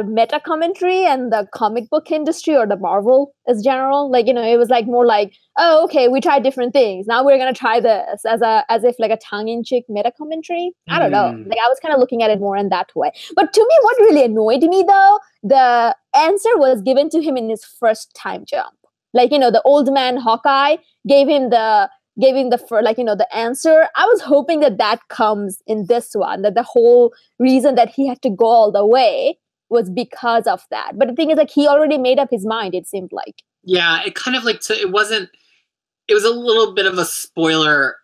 meta commentary and the comic book industry, or the Marvel as general. Like, it was like more like, oh, okay, we tried different things. Now we're going to try this as if like a tongue-in-cheek meta commentary. I don't know. Like, I was kind of looking at it more in that way. But to me, what really annoyed me though, the answer was given to him in his first time jump. Like, the old man Hawkeye gave him the answer. I was hoping that comes in this one, that the whole reason that he had to go all the way was because of that. But the thing is, like, he already made up his mind, it seemed like. Yeah, it kind of like, it was a little bit of a spoiler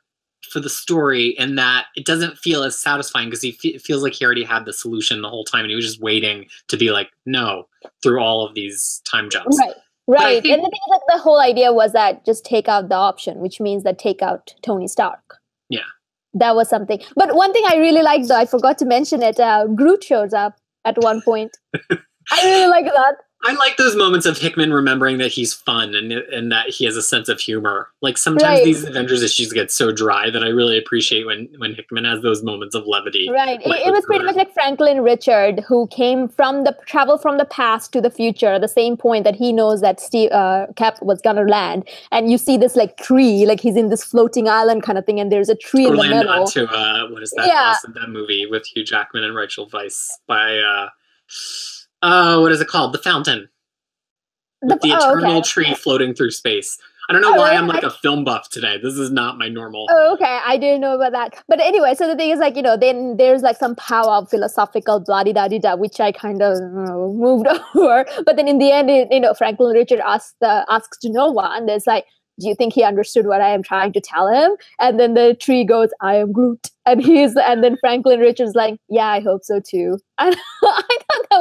for the story, in that it doesn't feel as satisfying, because it feels like he already had the solution the whole time, and he was just waiting to be like, no, through all of these time jumps. Right. And the thing is, like, the whole idea was that just take out the option, which means that take out Tony Stark. Yeah. That was something. But one thing I really liked, though, I forgot to mention it, Groot shows up at one point. I really like that. I like those moments of Hickman remembering that he's fun and that he has a sense of humor. Like, sometimes these Avengers issues get so dry that I really appreciate when Hickman has those moments of levity. Right. It was pretty much like Franklin Richard, who came travel from the past to the future at the same point that he knows that Cap was gonna land. And you see this like tree, like he's in this floating island kind of thing, and there's a tree in the middle. Onto what is that? Yeah. That movie with Hugh Jackman and Rachel Weisz by what is it called? The Fountain. With the eternal tree floating through space. I don't know why I'm like a film buff today. This is not my normal. Oh, okay. I didn't know about that. But anyway, so the thing is, like, then there's like some power of philosophical blah-di-da-di-da, which I kind of moved over. But then in the end, Franklin Richard asks to no one. There's like, do you think he understood what I am trying to tell him? And then the tree goes, I am Groot. And then Franklin Richards like, yeah, I hope so too. And I thought that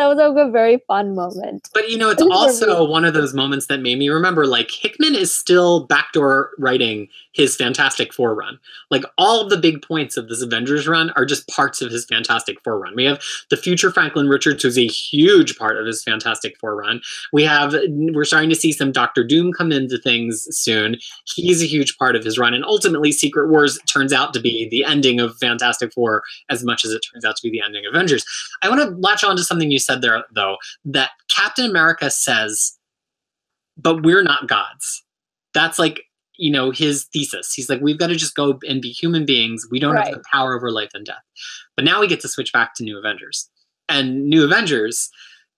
was a very fun moment. But it's also one of those moments that made me remember, like, Hickman is still backdoor writing his Fantastic Four run. Like, all of the big points of this Avengers run are just parts of his Fantastic Four run. We have the future Franklin Richards, who's a huge part of his Fantastic Four run. We're starting to see some Doctor Doom come into things soon. He's a huge part of his run. And ultimately, Secret Wars turns out to be the ending of Fantastic Four as much as it turns out to be the ending of Avengers. I want to latch on to something you said there, though, that Captain America says, but we're not gods. That's like, his thesis. He's like, we've got to just go and be human beings. We don't have the power over life and death. But now we get to switch back to New Avengers. And New Avengers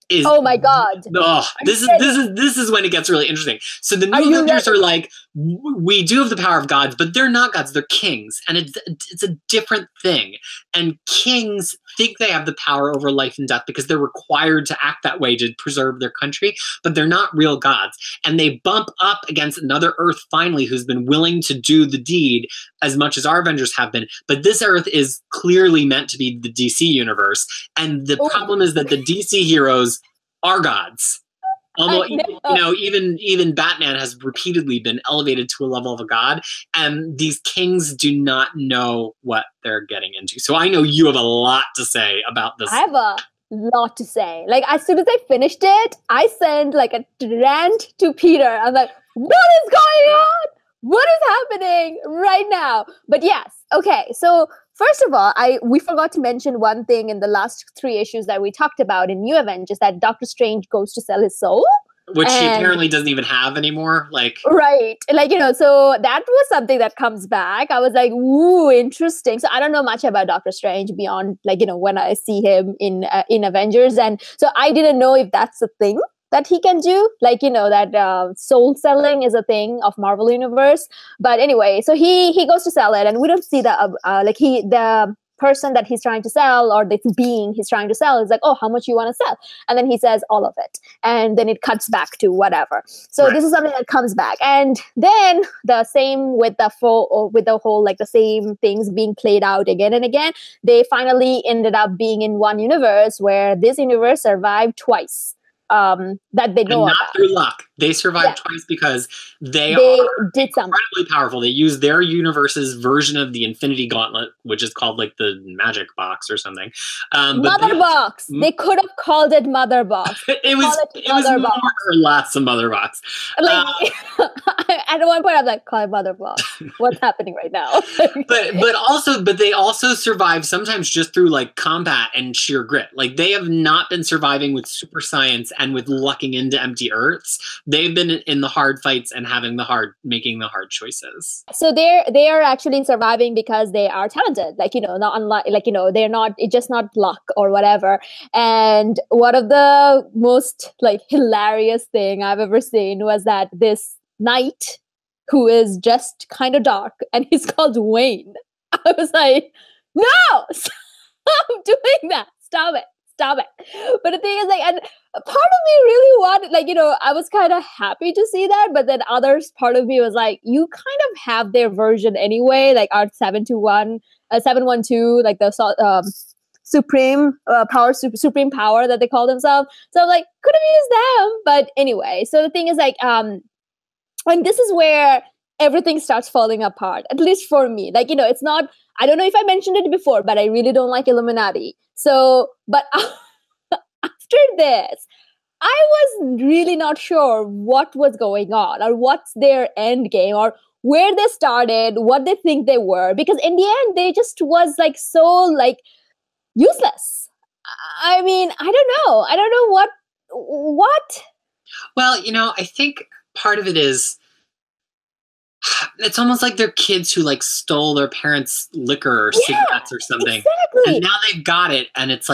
is, oh my God. Oh, this is when it gets really interesting. So the New Avengers are like, we do have the power of gods, but they're not gods, they're kings. And it's a different thing. And kings think they have the power over life and death because they're required to act that way to preserve their country, but they're not real gods. And they bump up against another Earth finally who's been willing to do the deed as much as our Avengers have been. But this Earth is clearly meant to be the DC universe. And the problem is that the DC heroes are gods. Although, even Batman has repeatedly been elevated to a level of a god, and these kings do not know what they're getting into. So I know you have a lot to say about this. I have a lot to say. Like, as soon as I finished it, I sent like a rant to Peter. I'm like, what is going on? what is happening right now? But yes, okay. So first of all, we forgot to mention one thing in the last 3 issues that we talked about in New Avengers, that Doctor Strange goes to sell his soul. Which he apparently doesn't even have anymore. Right. So that was something that comes back. I was like, ooh, interesting. So I don't know much about Doctor Strange beyond, when I see him in Avengers. And so I didn't know if that's a thing that he can do. That soul selling is a thing of Marvel Universe. But anyway, so he goes to sell it, and we don't see the person that he's trying to sell, or this being he's trying to sell, is like, oh, how much you want to sell? And then he says all of it, and then it cuts back to whatever. So This is something that comes back, and then the same with the whole the same things being played out again and again. They finally ended up being in one universe where this universe survived twice. That they know and not about. Through luck. They survived twice because they did something incredibly powerful. They used their universe's version of the Infinity Gauntlet, which is called the Magic Box or something. Mother Box. They could have called it Mother Box. it was more or less a Mother Box. At one point, I'm like, call it Mother Box. What's happening right now? but they also survive sometimes just through combat and sheer grit. They have not been surviving with super science and with lucking into empty Earths. They've been in the hard fights and making the hard choices. So they are actually surviving because they are talented. Not unlike they're not. It's just not luck or whatever. And one of the most hilarious thing I've ever seen was that this knight, who is just kind of dark, and he's called Wayne. I was like, no, stop doing that. Stop it. But the thing is, and part of me really wanted, I was kind of happy to see that, but then part of me was like, you kind of have their version anyway, our 712, the supreme power that they call themselves. So I'm like, could have used them. But anyway, so the thing is and this is where everything starts falling apart, at least for me. It's not, I don't know if I mentioned it before, but I really don't like Illuminati. So, but after this, I was really not sure what was going on, or what's their end game, or where they started, what they think they were. Because in the end, they just was so useless. I mean, I don't know what. Well, I think part of it is, it's almost like they're kids who stole their parents' liquor or cigarettes or something. Exactly. And now they've got it, and it's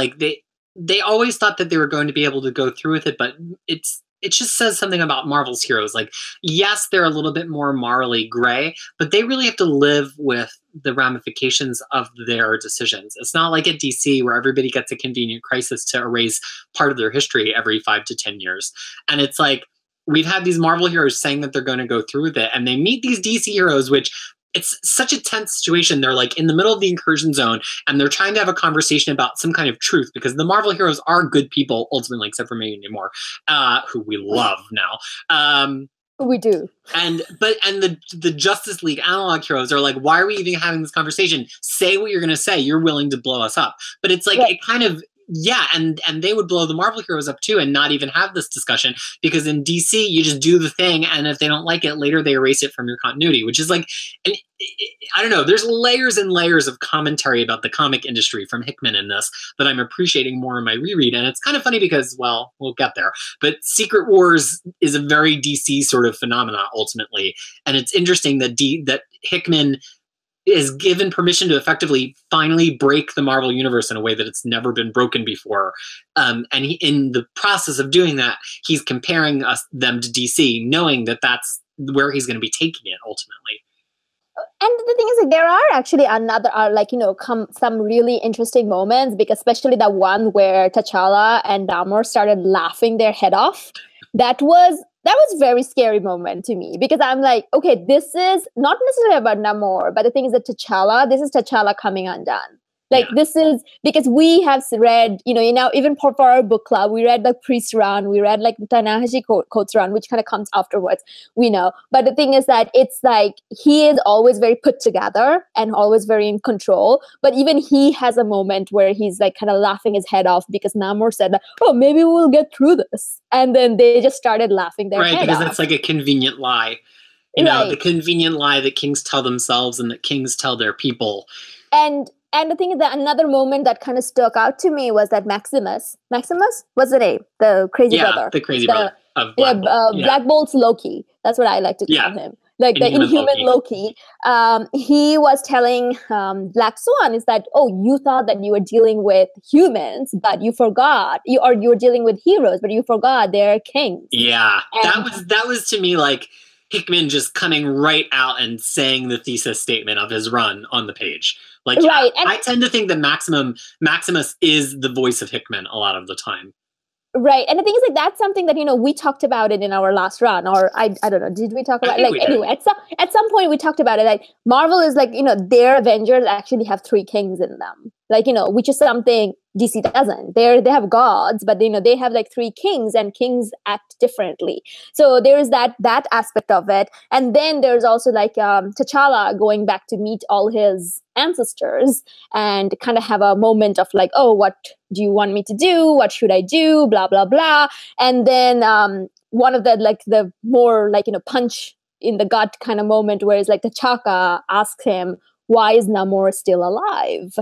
they always thought that they were going to be able to go through with it, but it just says something about Marvel's heroes. Yes, they're a little bit more morally gray, but they really have to live with the ramifications of their decisions. It's not like at DC where everybody gets a convenient crisis to erase part of their history every 5 to 10 years. And it's we've had these Marvel heroes saying that they're going to go through with it, and they meet these DC heroes, which it's such a tense situation. They're in the middle of the incursion zone, and they're trying to have a conversation about some kind of truth, because the Marvel heroes are good people ultimately, except for maybe Namor, who we love now. We do. And the Justice League analog heroes are why are we even having this conversation? Say what you're going to say. You're willing to blow us up. But it's it kind of, yeah, and they would blow the Marvel heroes up too and not even have this discussion, because in DC you just do the thing, and if they don't like it later they erase it from your continuity, which is I don't know, there's layers and layers of commentary about the comic industry from Hickman in this that I'm appreciating more in my reread. And it's kind of funny because, well, we'll get there, but Secret Wars is a very DC sort of phenomena ultimately, and it's interesting that that Hickman is given permission to effectively finally break the Marvel Universe in a way that it's never been broken before. And in the process of doing that, he's comparing them to DC, knowing that that's where he's going to be taking it ultimately. And the thing is, there are actually some really interesting moments, because especially the one where T'Challa and Namor started laughing their head off. That was very scary moment to me, because I'm like, okay, this is not necessarily about Namor, but the thing is that this is T'Challa coming undone. This is because we have read, even for our book club, we read the Priest run, we read Tanahashi Coates run, which kind of comes afterwards, we know. But the thing is that it's he is always very put together and always very in control. But even he has a moment where he's kind of laughing his head off because Namor said, oh, maybe we'll get through this. And then they just started laughing their head off. Right, because that's a convenient lie. You know, the Right. convenient lie that kings tell themselves and that kings tell their people. And the thing is that another moment that kind of stuck out to me was that Maximus was the name, the crazy brother, the crazy brother of Black Bolt. Black Bolt's Loki. That's what I like to call him, like the Inhuman Loki. He was telling Black Swan is that, oh, you thought that you were dealing with humans, but you forgot you were dealing with heroes, but you forgot they're kings. Yeah, and that was to me like Hickman just coming right out and saying the thesis statement of his run on the page. Like, right. I tend to think that Maximus is the voice of Hickman a lot of the time. Right. And the thing is, like, that's something that, we talked about it in our last run, or I don't know, did we talk about it? Like, anyway, at some point we talked about it. Like, Marvel is like, their Avengers actually have 3 kings in them. Like, which is something DC doesn't. They have gods, but they have like 3 kings, and kings act differently. So there is that aspect of it. And then there's also like T'Challa going back to meet all his ancestors and kind of have a moment of like, oh, what do you want me to do? What should I do? Blah, blah, blah. And then one of the more like, punch in the gut kind of moment where it's like T'Chaka asks him, why is Namor still alive?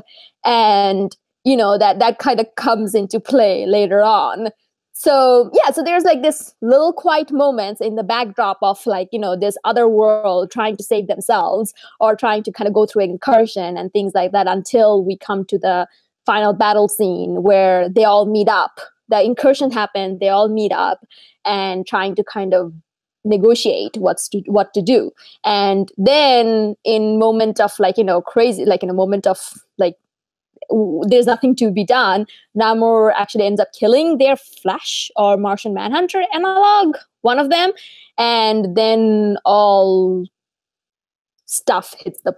And, that kind of comes into play later on. So, yeah, so there's like this little quiet moments in the backdrop of like, this other world trying to save themselves or trying to kind of go through an incursion and things like that until we come to the final battle scene where they all meet up. The incursion happened, they all meet up and trying to kind of negotiate what to do. And then in moment of like, crazy, like in a moment of like, there's nothing to be done, Namor actually ends up killing their Flash or Martian Manhunter analog, one of them, and then all stuff hits the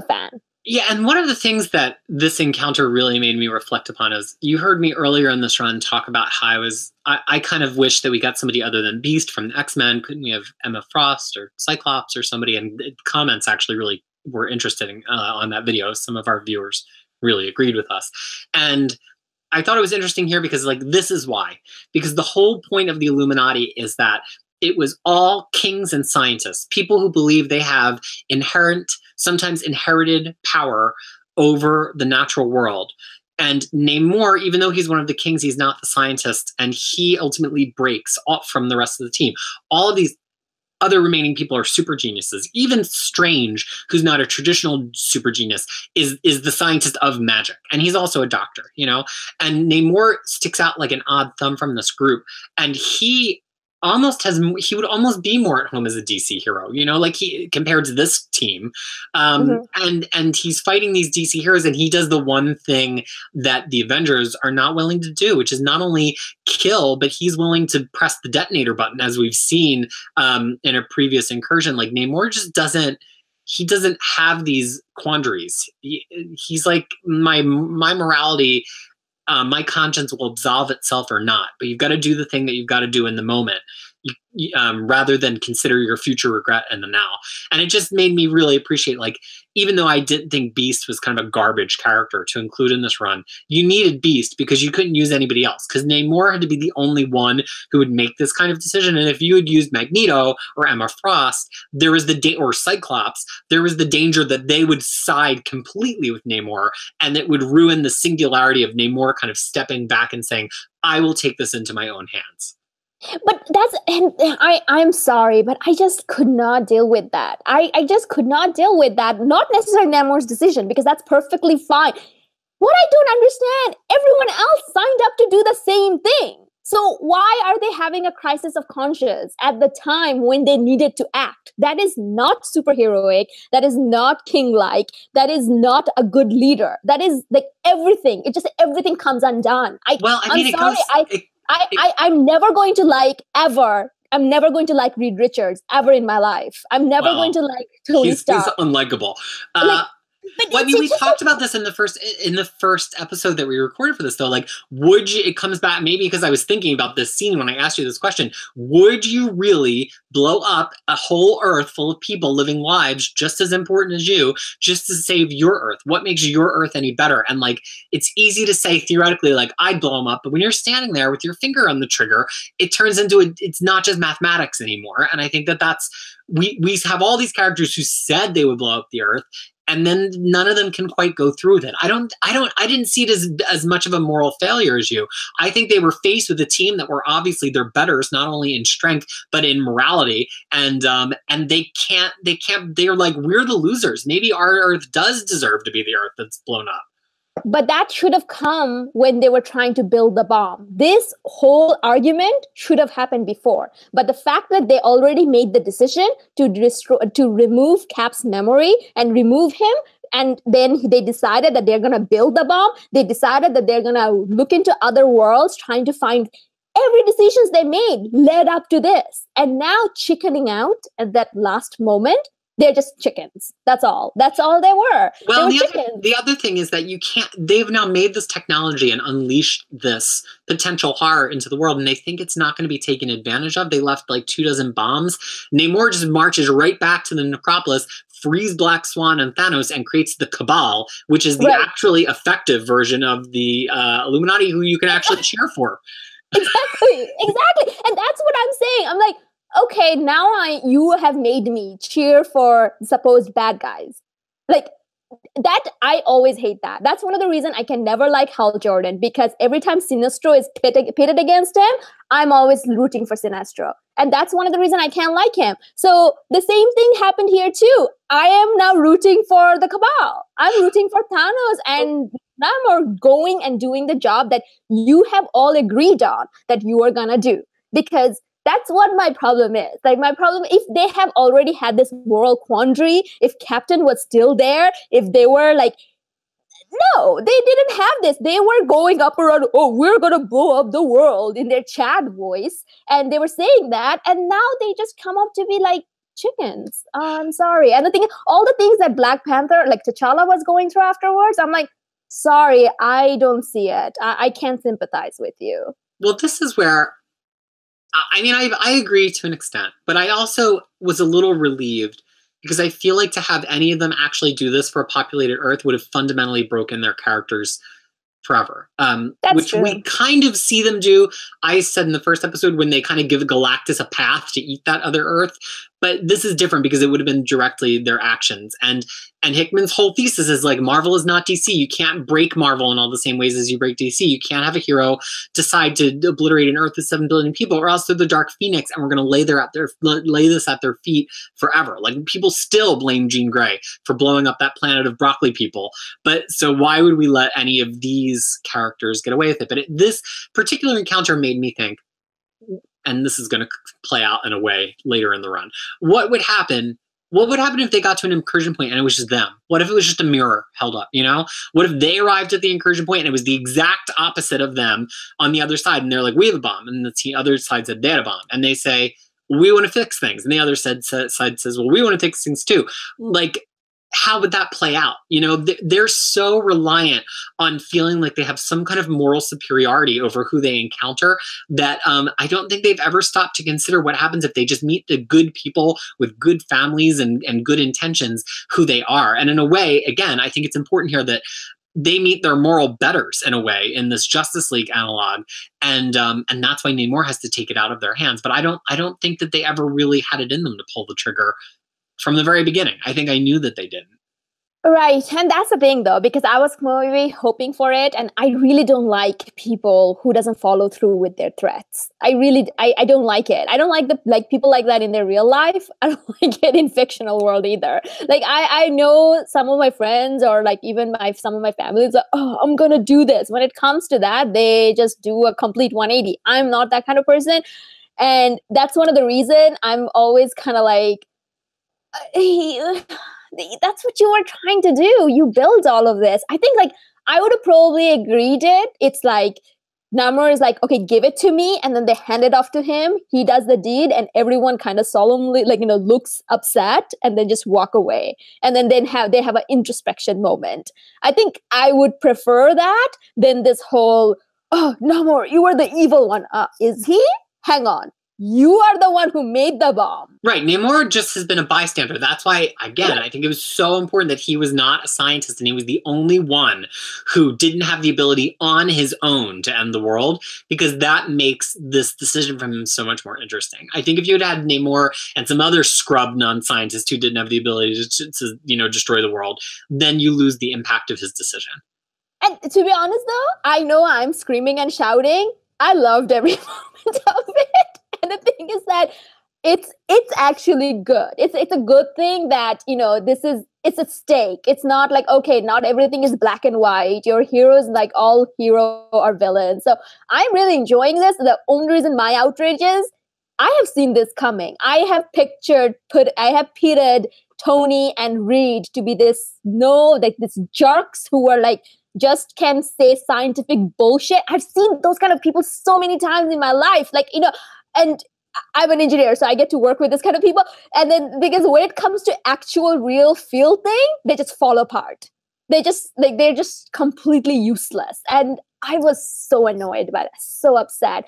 fan. Yeah, and one of the things that this encounter really made me reflect upon is you heard me earlier in this run talk about how I kind of wish that we got somebody other than Beast from the X-Men. Couldn't we have Emma Frost or Cyclops or somebody? And the comments actually really were interested in, on that video. Some of our viewers really agreed with us. And I thought it was interesting here because like this is why. Because the whole point of the Illuminati is that it was all kings and scientists, people who believe they have sometimes inherited power over the natural world. And Namor, even though he's one of the kings, he's not the scientist, and he ultimately breaks off from the rest of the team. All of these other remaining people are super geniuses. Even Strange, who's not a traditional super genius, is the scientist of magic. And he's also a doctor, And Namor sticks out like an odd thumb from this group. And he would almost be more at home as a DC hero, like he compared to this team. And he's fighting these DC heroes, and he does the one thing that the Avengers are not willing to do, which is not only kill, but he's willing to press the detonator button, as we've seen in a previous incursion. Like Namor just doesn't have these quandaries. He's like, my morality, my conscience will absolve itself or not, but you've got to do the thing that you've got to do in the moment, rather than consider your future regret in the now. And it just made me really appreciate, like, even though I didn't think Beast was kind of a garbage character to include in this run, you needed Beast because you couldn't use anybody else, because Namor had to be the only one who would make this kind of decision. And if you had used Magneto or Emma Frost, or Cyclops, there was the danger that they would side completely with Namor, and it would ruin the singularity of Namor kind of stepping back and saying, I will take this into my own hands. But I'm sorry, but I just could not deal with that. I just could not deal with that. Not necessarily Namor's decision, because that's perfectly fine. What I don't understand, everyone else signed up to do the same thing. So why are they having a crisis of conscience at the time when they needed to act? That is not superheroic. That is not king-like. That is not a good leader. That is like everything. Everything comes undone. I'm never going to I'm never going to Reed Richards ever in my life. I'm never going to Tony Stark. He's unlikable. But Well, I mean, we just talked about this in the first episode that we recorded for this, though. Like, would you? It comes back maybe because I was thinking about this scene when I asked you this question. Would you really blow up a whole Earth full of people living lives just as important as you, just to save your Earth? What makes your Earth any better? And like, it's easy to say theoretically, like, I'd blow them up, but when you're standing there with your finger on the trigger, it turns into it's not just mathematics anymore. And I think that's we have all these characters who said they would blow up the Earth, and then none of them can quite go through with it. I didn't see it as much of a moral failure as you. I think they were faced with a team that were obviously their betters, not only in strength but in morality, and they're like, we're the losers. Maybe our Earth does deserve to be the Earth that's blown up. But that should have come when they were trying to build the bomb. This whole argument should have happened before. But the fact that they already made the decision to remove Cap's memory and remove him, and then they decided that they're going to build the bomb. They decided that they're going to look into other worlds, trying to find every decisions they made led up to this. And now chickening out at that last moment, they're just chickens. That's all. That's all they were. Well, they were the other thing is that they've now made this technology and unleashed this potential horror into the world, and they think it's not going to be taken advantage of. They left like 24 bombs. Namor just marches right back to the necropolis, frees Black Swan and Thanos, and creates the Cabal, which is the actually effective version of the Illuminati, who you can actually cheer for. Exactly. And that's what I'm saying. I'm like, okay, now you have made me cheer for supposed bad guys. Like, that, I always hate that. That's one of the reasons I can never like Hal Jordan, because every time Sinestro is pitted against him, I'm always rooting for Sinestro. And that's one of the reasons I can't like him. So the same thing happened here too. I am now rooting for the Cabal. I'm rooting for Thanos and Namor going and doing the job that you have all agreed on that you are gonna do. Because that's what my problem is. Like, my problem, if they have already had this moral quandary, if Captain was still there, if they were like, no, they didn't have this. They were going up around, oh, we're going to blow up the world in their Chad voice. And they were saying that. And now they just come up to be like chickens. I'm sorry. And all the things that Black Panther, like T'Challa was going through afterwards, I'm like, sorry, I don't see it. I can't sympathize with you. Well, this is where, I mean, I agree to an extent, but I also was a little relieved because I feel like to have any of them actually do this for a populated Earth would have fundamentally broken their characters forever. Which true. We kind of see them do. I said in the first episode when they kind of give Galactus a path to eat that other Earth, but this is different because it would have been directly their actions. And Hickman's whole thesis is like, Marvel is not DC. You can't break Marvel in all the same ways as you break DC. You can't have a hero decide to obliterate an Earth of 7 billion people, or else they're the Dark Phoenix, and we're going to lay this at their feet forever. Like, people still blame Jean Grey for blowing up that planet of broccoli people. But so why would we let any of these characters get away with it? But this particular encounter made me think, and this is going to play out in a way later in the run, what would happen if they got to an incursion point and it was just them? What if it was just a mirror held up, you know? What if they arrived at the incursion point and it was the exact opposite of them on the other side, and they're like, we have a bomb, and the other side said they had a bomb, and they say, we want to fix things, and the other side says, well, we want to fix things too. Like, how would that play out? You know, they're so reliant on feeling like they have some kind of moral superiority over who they encounter that I don't think they've ever stopped to consider what happens if they just meet the good people with good families and good intentions, who they are. And in a way, again, I think it's important here that they meet their moral betters in a way in this Justice League analog, and that's why Namor has to take it out of their hands. But I don't think that they ever really had it in them to pull the trigger from the very beginning. I think I knew that they didn't. Right. And that's the thing, though, because I was maybe hoping for it. And I really don't like people who doesn't follow through with their threats. I don't like it. I don't like people like that in their real life. I don't like it in fictional world either. Like, I know some of my friends, or like even some of my family is like, oh, I'm going to do this. When it comes to that, they just do a complete 180. I'm not that kind of person. And that's one of the reasons I'm always kind of like, that's what you are trying to do. You build all of this. I think, like, I would have probably agreed it. It's like, Namor is like, okay, give it to me. And then they hand it off to him. He does the deed and everyone kind of solemnly, looks upset and then just walk away. And then they have an introspection moment. I think I would prefer that than this whole, oh, Namor, you are the evil one. Is he? Hang on. You are the one who made the bomb. Right. Namor just has been a bystander. That's why, again, I think it was so important that he was not a scientist and he was the only one who didn't have the ability on his own to end the world, because that makes this decision from him so much more interesting. I think if you had Namor and some other scrub non-scientist who didn't have the ability to destroy the world, then you lose the impact of his decision. And to be honest, though, I know I'm screaming and shouting. I loved every moment of it. And the thing is that it's actually good. It's a good thing that, it's a stake. It's not like, okay, not everything is black and white. Your heroes, like all heroes are villains. So I'm really enjoying this. The only reason my outrage is I have seen this coming. I have pitted Tony and Reed to be these jerks who are like, just can say scientific bullshit. I've seen those kind of people so many times in my life. And I'm an engineer, so I get to work with this kind of people. And then because when it comes to actual real field thing, they just fall apart. They're just completely useless. And I was so annoyed by that, so upset.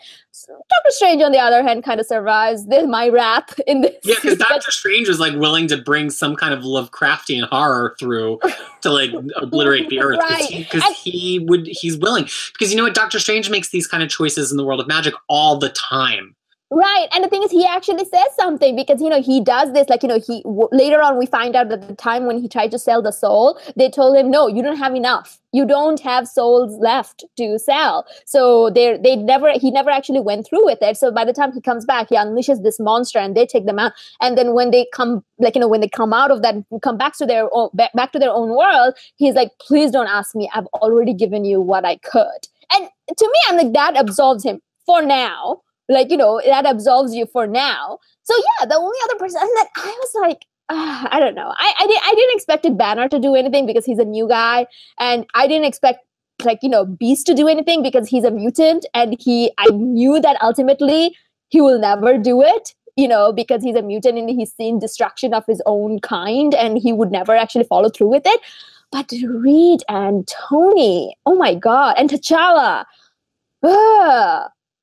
Doctor Strange, on the other hand, kind of survives my wrath in this. Yeah, because Doctor Strange was like willing to bring some kind of Lovecraftian horror through to like obliterate the Earth, because he's willing. Because you know what, Doctor Strange makes these kind of choices in the world of magic all the time. Right. And the thing is, he actually says something because, he does this, later on we find out that the time when he tried to sell the soul, they told him, no, you don't have enough. You don't have souls left to sell. So he never actually went through with it. So by the time he comes back, he unleashes this monster and they take them out. And then when they come, when they come out of that, come back to their own world, he's like, please don't ask me. I've already given you what I could. And to me, I'm like, that absolves him for now. That absolves you for now. So yeah, the only other person that I was like, I don't know. I didn't expect Banner to do anything because he's a new guy, and I didn't expect Beast to do anything because he's a mutant, and I knew that ultimately he will never do it, because he's a mutant and he's seen destruction of his own kind, and he would never actually follow through with it. But Reed and Tony, oh my god, and T'Challa.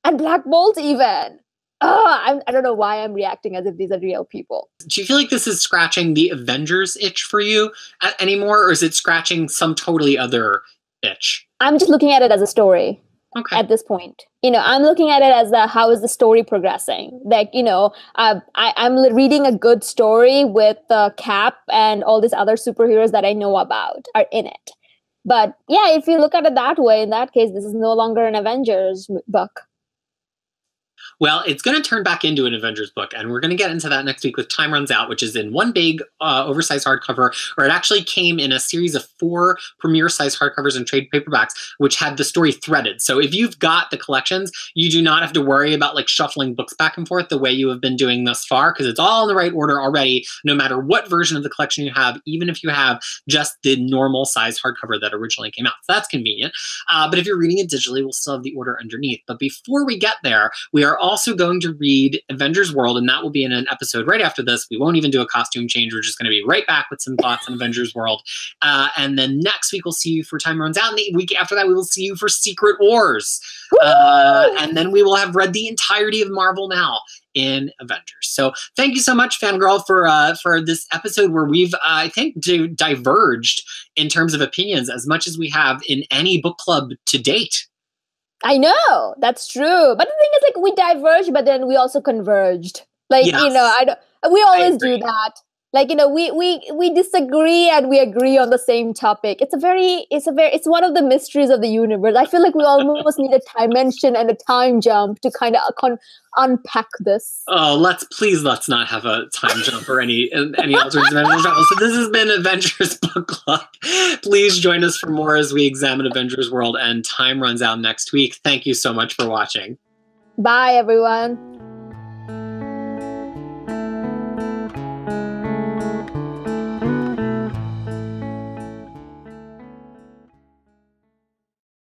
And Black Bolt even. I don't know why I'm reacting as if these are real people. Do you feel like this is scratching the Avengers itch for you anymore, or is it scratching some totally other itch? I'm just looking at it as a story. Okay. At this point. I'm looking at it as how is the story progressing? I'm reading a good story with Cap and all these other superheroes that I know about are in it. But yeah, if you look at it that way, in that case, this is no longer an Avengers book. Well, it's going to turn back into an Avengers book, and we're going to get into that next week with Time Runs Out, which is in one big oversized hardcover, or it actually came in a series of 4 premiere-sized hardcovers and trade paperbacks, which had the story threaded. So if you've got the collections, you do not have to worry about shuffling books back and forth the way you have been doing thus far, because it's all in the right order already, no matter what version of the collection you have, even if you have just the normal size hardcover that originally came out. So that's convenient. But if you're reading it digitally, we'll still have the order underneath. But before we get there, we are also going to read Avengers World, and that will be in an episode right after this. We won't even do a costume change. We're just going to be right back with some thoughts on Avengers World. And then next week, we'll see you for Time Runs Out. And the week after that, we will see you for Secret Wars. And then we will have read the entirety of Marvel Now in Avengers. So thank you so much, Fangirl, for this episode where we've, I think, diverged in terms of opinions as much as we have in any book club to date. I know, that's true. But the thing is, we diverged, but then we also converged. Yes. We always do that. We disagree and we agree on the same topic. It's one of the mysteries of the universe. I feel like we almost need a dimension and a time jump to kind of unpack this. Oh, let's not have a time jump or any alternate Avengers travel. So this has been Avengers Book Club. Please join us for more as we examine Avengers World, and Time Runs Out next week. Thank you so much for watching. Bye, everyone.